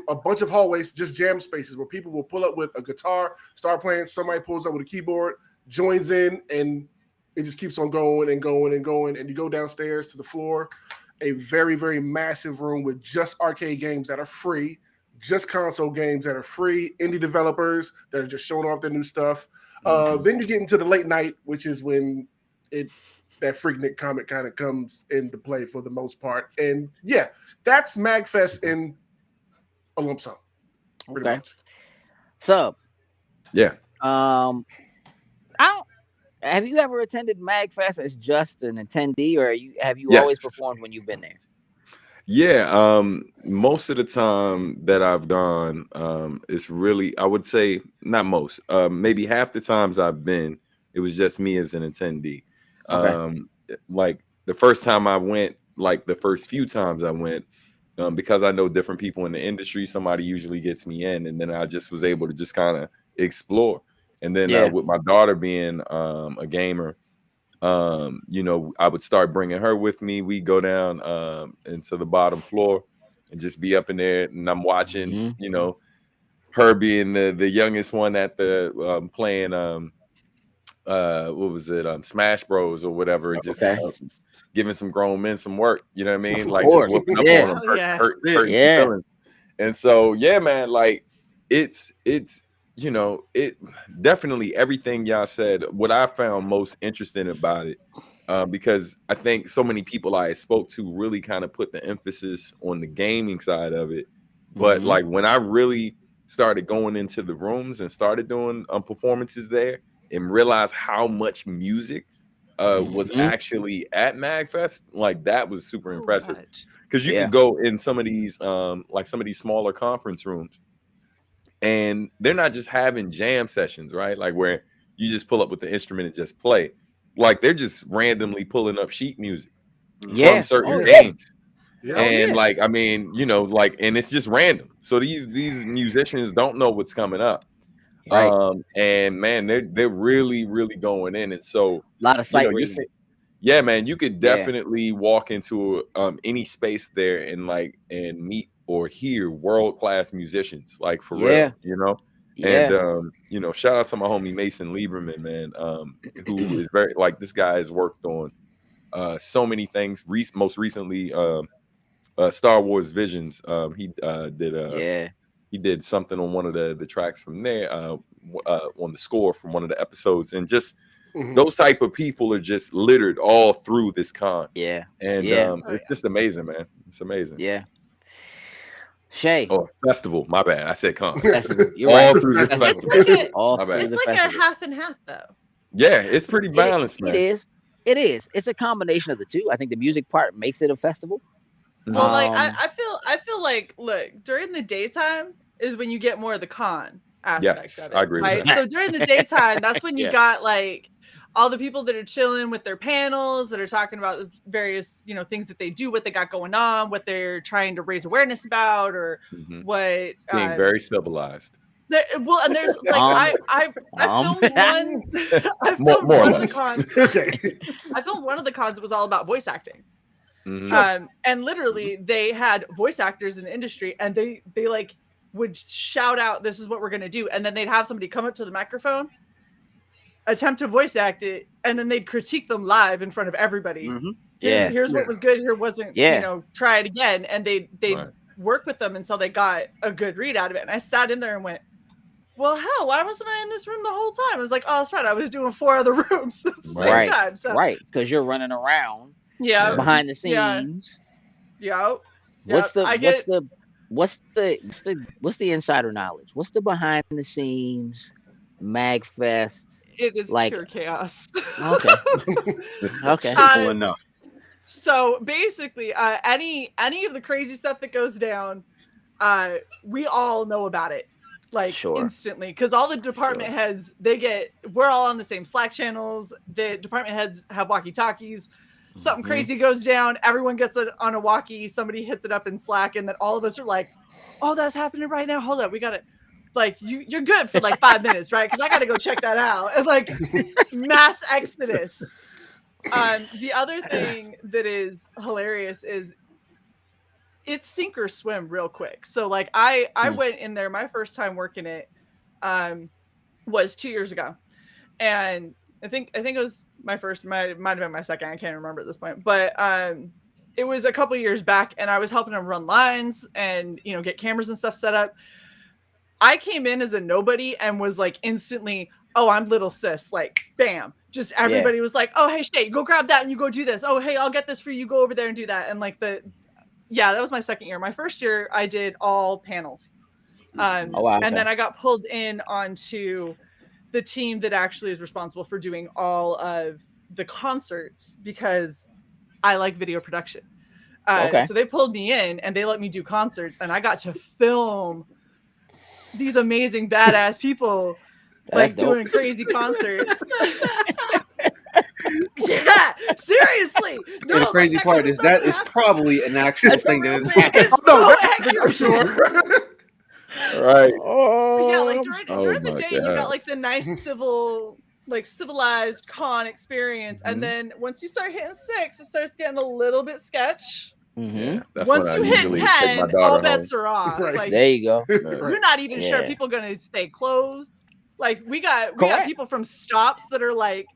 a bunch of hallways, just jam spaces where people will pull up with a guitar, start playing. Somebody pulls up with a keyboard, joins in, and it just keeps on going and going and going. And you go downstairs to the floor, a very, very massive room with just arcade games that are free, just console games that are free, indie developers that are just showing off their new stuff. Then you get into the late night, which is when that Freaknik comic kind of comes into play for the most part. And yeah, that's MAGFEST in a lump sum. Pretty much. So, yeah. Have you ever attended MAGFEST as just an attendee, or have you always performed when you've been there? Yeah, most of the time that I've gone, it's really, I would say not most, maybe half the times I've been, it was just me as an attendee. Like the first time I went, like the first few times I went, because I know different people in the industry, somebody usually gets me in, and then I just was able to just kind of explore. And then with my daughter being a gamer, you know, I would start bringing her with me. We go down into the bottom floor and just be up in there, and I'm watching, you know, her being the youngest one at the playing what was it, Smash Bros or whatever, just giving some grown men some work, you know what I mean, like just whooping up on them, hurting feelings. And so man, like it's you know, it definitely everything y'all said. What I found most interesting about it, because I think so many people I spoke to really kind of put the emphasis on the gaming side of it. But like when I really started going into the rooms and started doing performances there and realized how much music was actually at MAGFEST, like that was super impressive. Because you could go in some of these like some of these smaller conference rooms, and they're not just having jam sessions, right? Like where you just pull up with the instrument and just play. Like they're just randomly pulling up sheet music from certain games. And like, I mean, you know, like, and it's just random. So these musicians don't know what's coming up. Right. And man, they're really, really going in. And so A lot of sight reading. yeah, man, you could definitely walk into any space there and like and meet or hear world-class musicians, like for real, you know. And you know, shout out to my homie Mason Lieberman, man, who is very like, this guy has worked on so many things. Most recently, Star Wars Visions. He did something on one of the tracks from there, on the score from one of the episodes, and just those type of people are just littered all through this con. And it's just amazing, man. It's amazing. Shae. Oh, festival. My bad. I said con. Festival. You're all right. through the festival. It's like a half and half, though. Yeah, it's pretty balanced, man. It is. It is. It's a combination of the two. I think the music part makes it a festival. Well, like I feel like, look, during the daytime is when you get more of the con aspect of it. I agree. Right? With that. So during the daytime, that's when you got like all the people that are chilling with their panels, that are talking about various, you know, things that they do, what they got going on, what they're trying to raise awareness about, or what being very civilized. Well, and there's like I filmed one. I filmed one of the cons. I filmed one of the cons that was all about voice acting. And literally they had voice actors in the industry, and they like would shout out, "This is what we're gonna do," and then they'd have somebody come up to the microphone, attempt to voice act it, and then they'd critique them live in front of everybody. Here's what was good, here wasn't. You know, try it again, and they'd work with them until they got a good read out of it. And I sat in there and went, well, hell, why wasn't I in this room the whole time? I was like, oh, that's right, I was doing 4 other rooms at the same time. So because you're running around behind the scenes. What's the insider knowledge? What's the behind the scenes MAGFEST? It is like pure chaos. Okay. Simple enough. So basically, any of the crazy stuff that goes down, we all know about it, like instantly, because all the department heads, we're all on the same Slack channels. The department heads have walkie-talkies. Something crazy goes down, everyone gets it on a walkie, somebody hits it up in Slack, and then all of us are like, oh, that's happening right now, hold up, we got it. Like, you're good for like 5 minutes, right? Because I got to go check that out. And like mass exodus. The other thing that is hilarious is it's sink or swim real quick. So like I went in there, my first time working it was 2 years ago. And I think it was my first, might have been my second, I can't remember at this point. But it was a couple years back, and I was helping them run lines and, you know, get cameras and stuff set up. I came in as a nobody and was like instantly, oh, I'm little sis, like bam. Just everybody was like, oh, hey, Shae, go grab that and you go do this. Oh, hey, I'll get this for you. Go over there and do that. And like that was my second year. My first year, I did all panels. And then I got pulled in onto the team that actually is responsible for doing all of the concerts, because I like video production. So they pulled me in and they let me do concerts, and I got to film these amazing badass people like doing crazy concerts. Yeah, seriously. No, and the crazy part is that is probably an actual thing that is happening. I'm sure. Right. Yeah, like during the day, you got like the nice civilized con experience, and then once you start hitting 6, it starts getting a little bit sketch. Once you hit 10, all bets are off. Right. Like, there you go. You're not even sure people are gonna stay closed. Like we got people from stops that are like,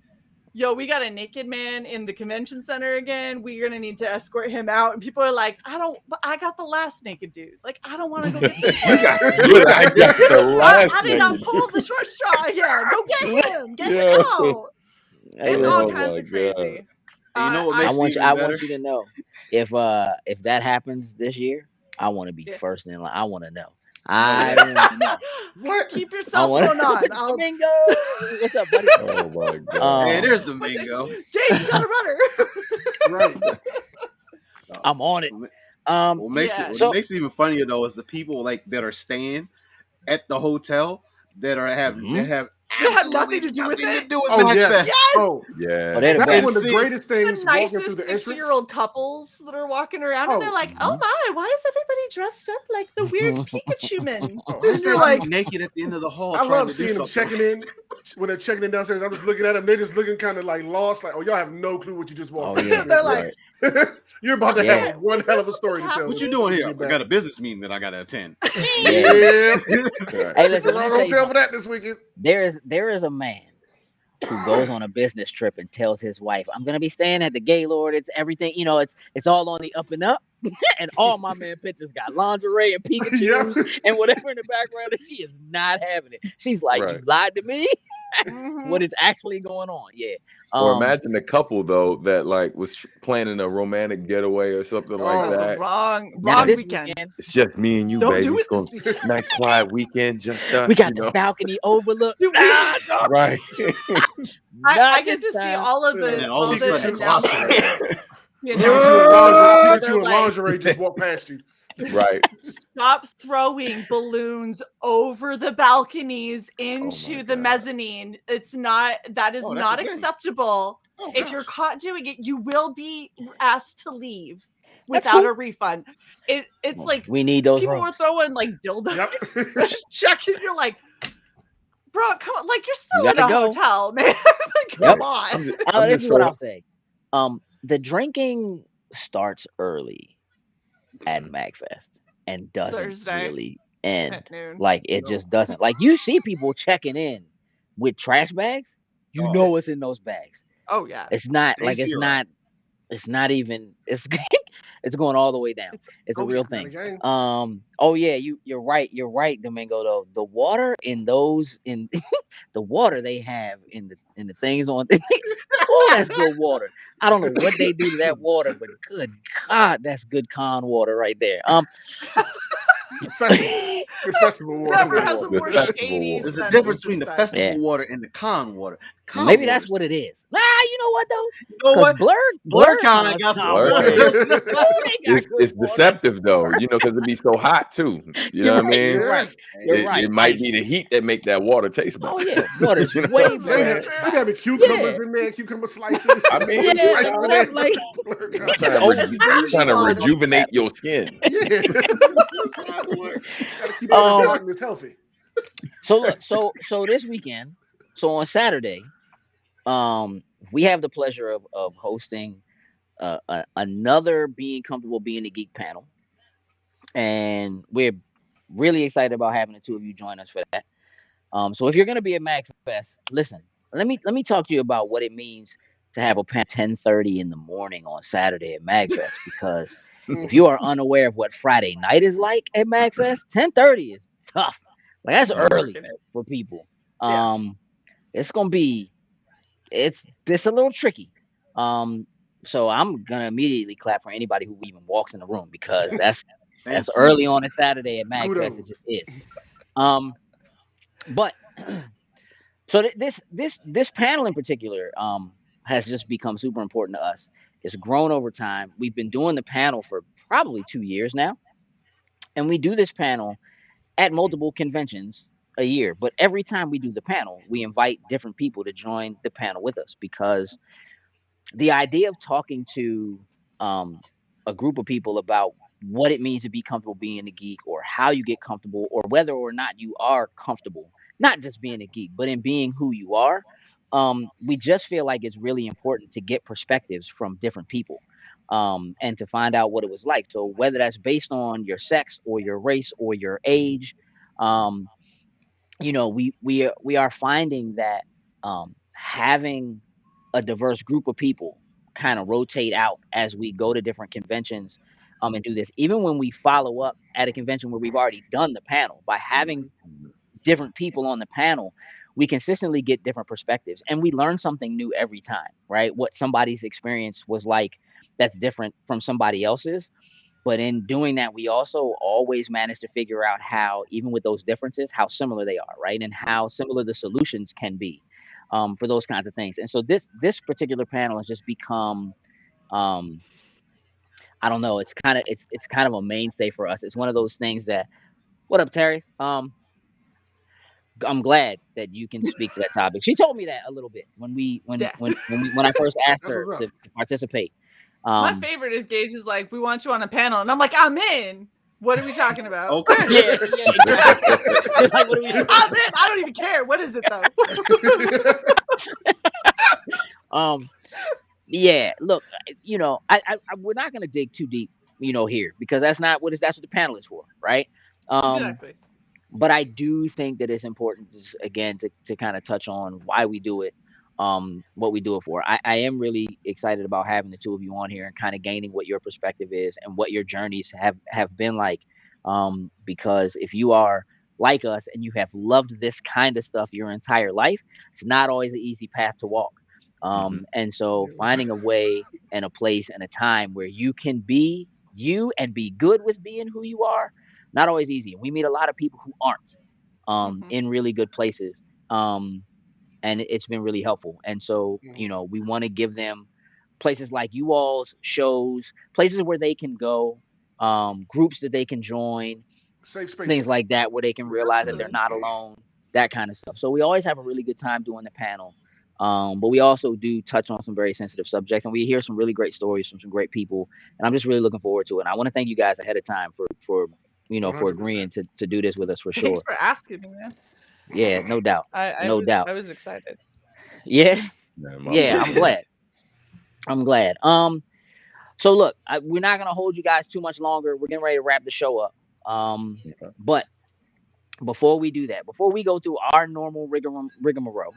yo, we got a naked man in the convention center again. We're gonna need to escort him out. And people are like, I got the last naked dude. Like, I don't want to go get this one. I got the last. I did not pull the short straw. Yeah, go get him. Get him out. It's all kinds of crazy. You know what makes I want you to know, if that happens this year, I want to be first in line. I want to know. I want to know. What? Keep yourself going on. Domingo, what's up, buddy? Oh my god! Hey, there's Domingo. James, you got a runner. Right. I'm on it. What makes it even funnier though is the people like that are staying at the hotel that have They had nothing to do with it. Oh yes. Yes. Oh Yeah. that's And one of the greatest The things walking through nicest the entrance. 60-year-old couples that are walking around, and they're like, "Oh my, why is everybody dressed up like the weird Pikachu men?" Who's They're that like dude naked at the end of the hall? I trying love to do seeing them something? checking in when they're checking in downstairs. I'm just looking at them. They're just looking kind of like lost. Like, oh, y'all have no clue what you just walked. Oh, yeah. They're like, you're about to Yeah. have one Is hell there of a story to something tell. What you doing here? I got a business meeting that I got to attend. Yeah. Yeah. Hey, listen, We're let on me tell you hotel for something. that this weekend. There is a man who goes on a business trip and tells his wife, "I'm gonna be staying at the Gaylord. It's everything, it's all on the up and up." And all my man pictures got lingerie and Pikachu's Yeah. and whatever in the background, and she is not having it. She's like, Right. "You lied to me." Mhm. What is actually going on? Yeah. Or imagine the couple though that like was planning a romantic getaway or something like That's that. a wrong Now this weekend. It's just me and you, Don't baby. do It's it gonna this weekend. nice quiet weekend, just us. we got the balcony overlook. Dude, Ah, dog, Right. I not get this to see time. all of And the then all of a sudden, announcements. The Pikachu announcements. and lingerie just walk past you. Right. Stop throwing balloons over the balconies into the God. mezzanine. That is that's not a thing. acceptable. Oh, If gosh. you're caught doing it, you will be asked to leave That's without cool. a refund. It's like We need those people were rooms. throwing like dildos. Yep. Checking, you're like, bro, come on, like you're still You in a gotta go. hotel, man. Like, Yep. come on. This is what I'll say. The drinking starts early at MAGFest and doesn't Thursday really end. at noon. Like it just doesn't. Like you see people checking in with trash bags. You know what's in those bags. Oh yeah. It's not Day like it's zero. not. It's not even. It's it's going all the way down. It's a real thing. Oh yeah, you're right. You're right, Domingo. Though the water in the water they have in the things on. Oh, that's good water. I don't know what they do to that water, but good God, that's good con water right there. Good festival water. Never has a The more festival shady water. There's a sentence difference than between the that. festival Yeah. water and the con water. Con Maybe water that's what it is. You know what though? You know what? Blur Con Con's got some con Blur water. Con. Ooh, they got It's good water. deceptive though, because it be so hot too. You know what I mean? You're right. You're right. It might be the heat that make that water taste better. Oh yeah, water's You know way what I'm better. saying? They have cucumbers in there, cucumber slices. I mean, Yeah, Right all over that, there. like trying to rejuvenate your skin. Yeah. Gotta keep all the darkness healthy. So look, so this weekend, so on Saturday, we have the pleasure of hosting another Being Comfortable Being a Geek panel, and we're really excited about having the two of you join us for that. So if you're going to be at MAGFest, listen, let me talk to you about what it means to have a panel at 10:30 in the morning on Saturday at MAGFest, because if you are unaware of what Friday night is like at MAGFest, 10:30 is tough. Like that's early for people. It's gonna be it's a little tricky. So I'm gonna immediately clap for anybody who even walks in the room, because that's early on a Saturday at MAGFest. It just is. But so this panel in particular has just become super important to us. It's grown over time. We've been doing the panel for probably 2 years now, and we do this panel at multiple conventions a year. But every time we do the panel, we invite different people to join the panel with us, because the idea of talking to a group of people about what it means to be comfortable being a geek, or how you get comfortable, or whether or not you are comfortable, not just being a geek, but in being who you are. We just feel like it's really important to get perspectives from different people, and to find out what it was like. So whether that's based on your sex or your race or your age, we are finding that having a diverse group of people kind of rotate out as we go to different conventions, and do this. Even when we follow up at a convention where we've already done the panel, by having different people on the panel, we consistently get different perspectives, and we learn something new every time, right? What somebody's experience was like that's different from somebody else's. But in doing that, we also always manage to figure out how, even with those differences, how similar they are, right? And how similar the solutions can be for those kinds of things. And so this particular panel has just become, I don't know, it's kind of a mainstay for us. It's one of those things that, what up, Terry? I'm glad that you can speak to that topic. She told me that a little bit when I first asked her to participate. My favorite is Gage is like, we want you on a panel, and I'm like, I'm in. What are we talking about? Okay. Yeah, exactly. Just like, what are we talking I'm in. I don't even care. What is it though? Yeah. Look, we're not gonna dig too deep, here, because that's not what that's what the panel is for, right? Exactly. But I do think that it's important, again, to kind of touch on why we do it, what we do it for. I am really excited about having the two of you on here and kind of gaining what your perspective is and what your journeys have been like. Because if you are like us and you have loved this kind of stuff your entire life, it's not always an easy path to walk. And so finding a way and a place and a time where you can be you and be good with being who you are, not always easy. We meet a lot of people who aren't in really good places. And it's been really helpful. And so, we want to give them places like you all's shows, places where they can go, groups that they can join, safe space, things like that, where they can realize that they're not alone, that kind of stuff. So we always have a really good time doing the panel. But we also do touch on some very sensitive subjects, and we hear some really great stories from some great people. And I'm just really looking forward to it. And I want to thank you guys ahead of time for for 100%. agreeing to do this with us, for sure. Thanks for asking me, man. Yeah, no doubt. I was excited. Yeah. Yeah, I'm glad. So look, we're not gonna hold you guys too much longer. We're getting ready to wrap the show up. But before we do that, before we go through our normal rigmarole,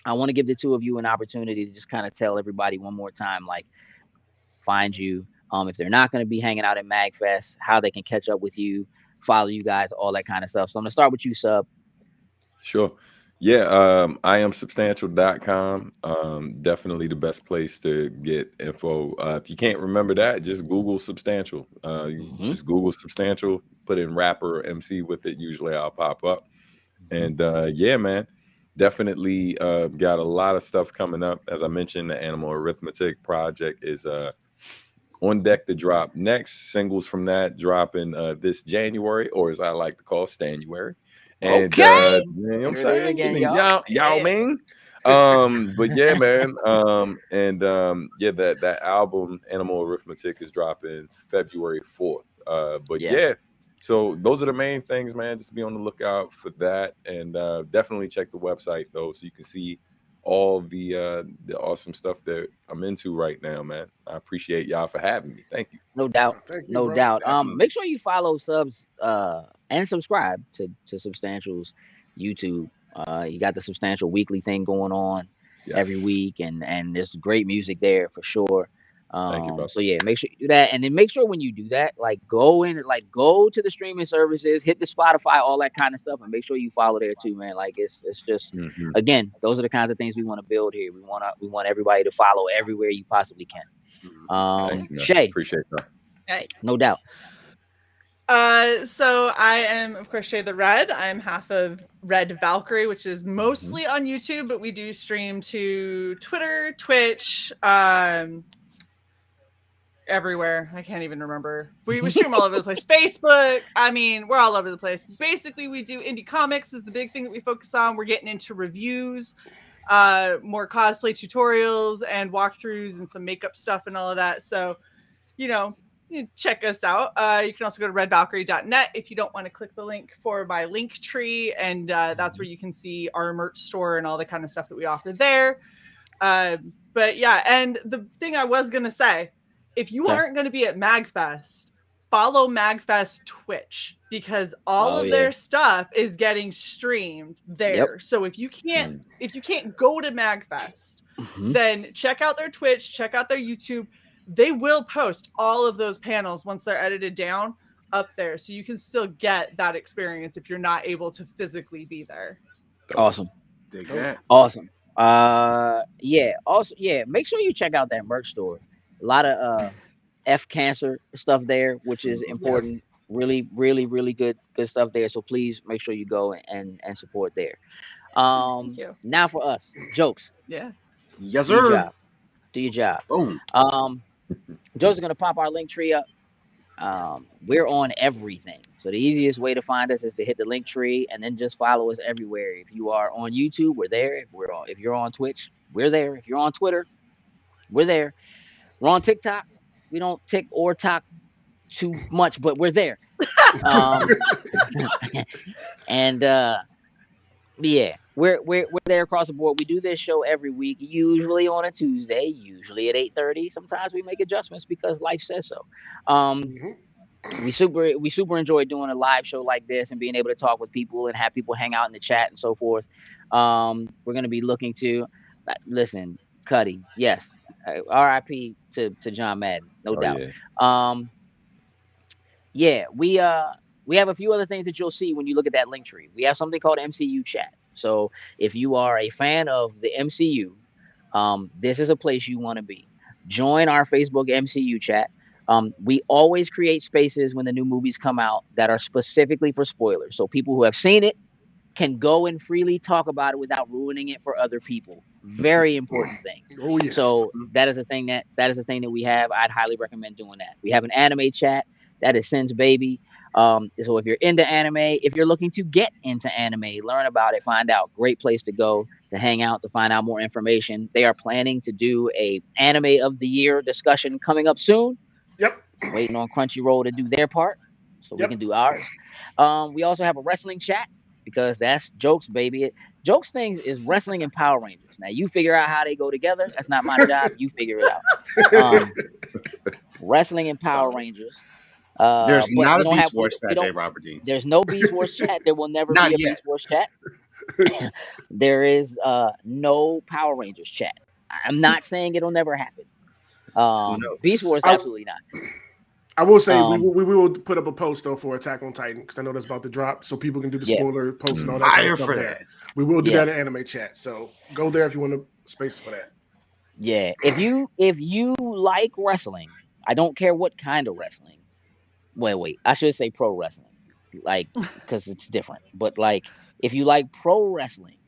I want to give the two of you an opportunity to just kind of tell everybody one more time, like, find you. If they're not going to be hanging out at MAGFest, how they can catch up with you, follow you guys, all that kind of stuff. So I'm gonna start with you, Sub. Sure. Yeah, I am substantial.com. Definitely the best place to get info. If you can't remember that, just Google Substantial. Just Google Substantial, put in rapper or MC with it. Usually I'll pop up. And yeah, man, definitely got a lot of stuff coming up. As I mentioned, the Animal Arithmetic project is on deck to drop next. Singles from that dropping this January, or as I like to call Stanuary. And Okay. you know what I'm saying? Y'all mean? But yeah, man. Yeah, that album Animal Arithmetic is dropping February 4th. But yeah, so those are the main things, man. Just be on the lookout for that, and definitely check the website though, so you can see all the awesome stuff that I'm into right now, man. I appreciate y'all for having me. Thank you. No doubt. Thank you, No bro. doubt. Definitely. Make sure you follow Subs and subscribe to Substantial's YouTube. You got the Substantial weekly thing going on every week, and there's great music there for sure. Thank you, bro. So yeah, make sure you do that, and then make sure when you do that, go to the streaming services, hit the Spotify, all that kind of stuff, and make sure you follow there too, man. Like it's just again, those are the kinds of things we want to build here. We want everybody to follow everywhere you possibly can. Shae, appreciate that. Hey. No doubt. So I am, of course, Shae the Red. I am half of Red Valkyrie, which is mostly on YouTube, but we do stream to Twitter, Twitch, everywhere. I can't even remember. We stream all over the place. Facebook. I mean, we're all over the place. Basically, we do indie comics is the big thing that we focus on. We're getting into reviews, more cosplay tutorials and walkthroughs and some makeup stuff and all of that. So, you check us out. You can also go to redvalkyrie.net if you don't want to click the link for my link tree, and that's where you can see our merch store and all the kind of stuff that we offer there. But yeah, and the thing I was gonna say, if you aren't going to be at MAGFest, follow MAGFest Twitch, because all of their stuff is getting streamed there. So if you can't go to MAGFest, then check out their Twitch, check out their YouTube. They will post all of those panels once they're edited down up there, so you can still get that experience if you're not able to physically be there. Awesome. Dig that. Awesome. Also, make sure you check out that merch store. A lot of F cancer stuff there, which is important. Really, really, really good stuff there. So please make sure you go and support there. Thank you. Now for us, jokes. Yeah. Yes, sir. Do your job. Boom. Joe's gonna pop our link tree up. We're on everything. So the easiest way to find us is to hit the link tree and then just follow us everywhere. If you are on YouTube, we're there. If you're on Twitch, we're there. If you're on Twitter, we're there. We're on TikTok. We don't tick or talk too much, but we're there. And yeah, we're there across the board. We do this show every week, usually on a Tuesday, usually at 8:30. Sometimes we make adjustments because life says so. We super enjoy doing a live show like this and being able to talk with people and have people hang out in the chat and so forth. We're gonna be looking to listen, Cuddy, yes, R.I.P. to John Madden, no doubt. Yeah. Yeah, we have a few other things that you'll see when you look at that link tree. We have something called MCU chat. So if you are a fan of the MCU, this is a place you want to be. Join our Facebook MCU chat. We always create spaces when the new movies come out that are specifically for spoilers. So people who have seen it can go and freely talk about it without ruining it for other people. Very important thing. Oh yes. So that is a thing that we have. I'd highly recommend doing that. We have an anime chat that is Sin's baby. So if you're into anime, if you're looking to get into anime, learn about it, find out. Great place to go to hang out, to find out more information. They are planning to do a anime of the year discussion coming up soon. Yep. Waiting on Crunchyroll to do their part so we can do ours. We also have a wrestling chat because that's Jokes, baby. Jokes things is wrestling and Power Rangers. Now you figure out how they go together. That's not my job. You figure it out. Wrestling and Power Rangers. There's but not we a don't Beast have we, Wars we chat, don't. J. Robert Dean. There's no Beast Wars chat. There will never Not be a yet. Beast Wars chat. There is no Power Rangers chat. I'm not saying it'll never happen. Beast Wars, absolutely not. I will say we will put up a post though for Attack on Titan because I know that's about to drop, so people can do the spoiler post and all that. Fire for that. We will do that in anime chat, so go there if you want to space for that. Yeah, if you like wrestling, I don't care what kind of wrestling. Wait, I should say pro wrestling, like because it's different. But like, if you like pro wrestling,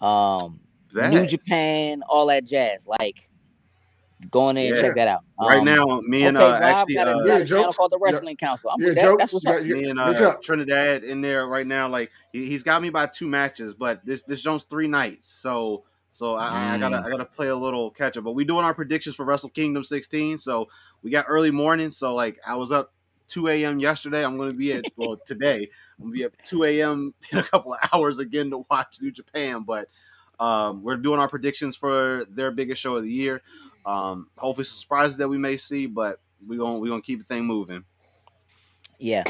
New Japan, all that jazz, like. Go in there and check that out. Right now, me and Rob actually got a channel called the Wrestling Council. I'm with that. Jokes, that's what's up. Me and Trinidad in there right now. Like he's got me by 2 matches, but this joint's 3 nights. So I gotta play a little catch up. But we doing our predictions for Wrestle Kingdom 16. So we got early morning. So like I was up 2 a.m. yesterday. I'm gonna be at today. I'm gonna be up 2 a.m. in a couple of hours again to watch New Japan. But we're doing our predictions for their biggest show of the year. Hopefully some surprises that we may see, but we're gonna keep the thing moving. Yeah.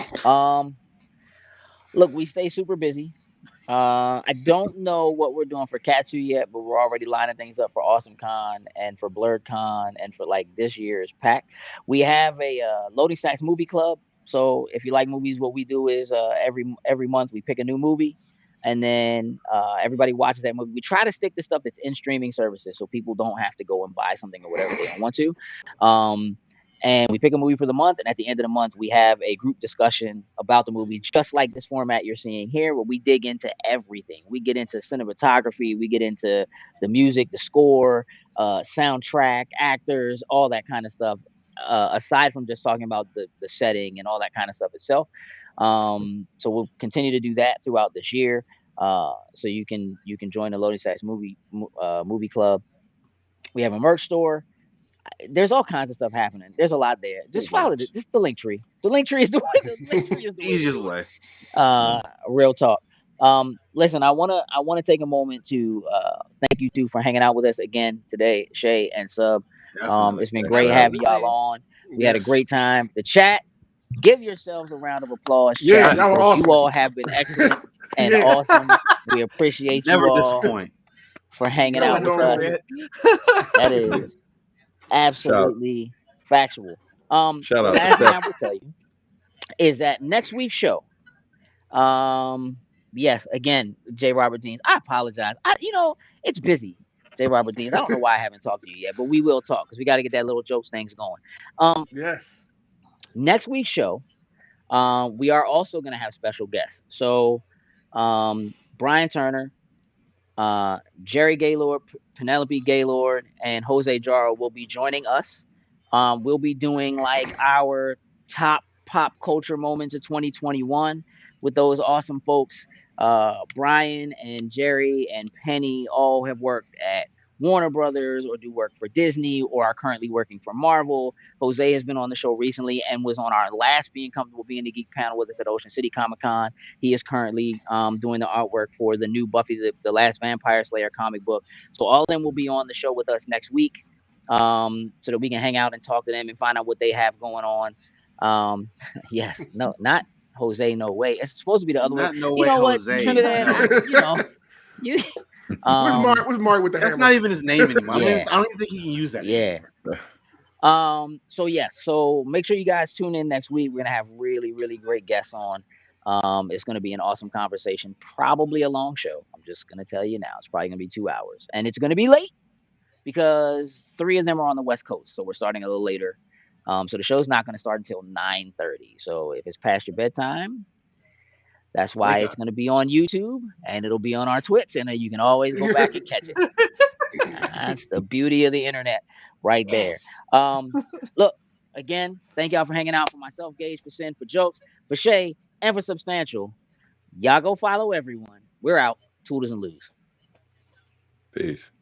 Look, we stay super busy. I don't know what we're doing for Katsu yet, but we're already lining things up for Awesome Con and for Blurred Con and for like this year's pack. We have a Loading Stacks movie club. So if you like movies, what we do is every month we pick a new movie. And then everybody watches that movie. We try to stick to stuff that's in streaming services so people don't have to go and buy something or whatever they don't want to. And we pick a movie for the month. And at the end of the month, we have a group discussion about the movie, just like this format you're seeing here, where we dig into everything. We get into cinematography. We get into the music, the score, soundtrack, actors, all that kind of stuff, aside from just talking about the setting and all that kind of stuff itself. So we'll continue to do that throughout this year. So you can join the Loading Stacks movie club. We have a merch store. There's all kinds of stuff happening. There's a lot there. Just follow it. Just the link tree. The link tree is the easiest way. Real talk. Listen, I wanna take a moment to thank you two for hanging out with us again today, Shae and Sub. It's been great having y'all on. We had a great time. The chat. Give yourselves a round of applause. Yeah, y'all were awesome. You all have been excellent and awesome. We appreciate you all disappoint. for hanging out with us. That is absolutely factual. Shout the out last to thing I will tell you is that next week's show. Yes, again, J. Robert Deans. I apologize. It's busy. J. Robert Deans. I don't know why I haven't talked to you yet, but we will talk because we got to get that little jokes things going. Yes. Next week's show, we are also going to have special guests. So, Brian Turner, Jerry Gaylord, Penelope Gaylord, and Jose Jaro will be joining us. We'll be doing like our top pop culture moments of 2021 with those awesome folks. Brian and Jerry and Penny all have worked at Warner Brothers or do work for Disney or are currently working for Marvel. Jose has been on the show recently and was on our last Being Comfortable Being the Geek panel with us at Ocean City Comic Con. He is currently doing the artwork for the new Buffy the Last Vampire Slayer comic book. So all of them will be on the show with us next week, so that we can hang out and talk to them and find out what they have going on. Yes, no, not Jose, no way. It's supposed to be the other way. No you way, know what, Jose. Trinidad, you. Where's Mark with the That's hammer? not even his name anymore. Yeah. I don't even think he can use that. Yeah. So make sure you guys tune in next week. We're gonna have really, really great guests on. It's gonna be an awesome conversation, probably a long show. I'm just gonna tell you now, it's probably gonna be 2 hours, and it's gonna be late because 3 of them are on the West Coast, so we're starting a little later. So the show's not gonna start until 9:30. So if it's past your bedtime, that's why it's going to be on YouTube and it'll be on our Twitch, and then you can always go back and catch it. That's the beauty of the internet right there. Look, again, thank y'all for hanging out. For myself, Gage, for Sin, for Jokes, for Shae, and for Substantial. Y'all go follow everyone. We're out. Toodles and Lose. Peace.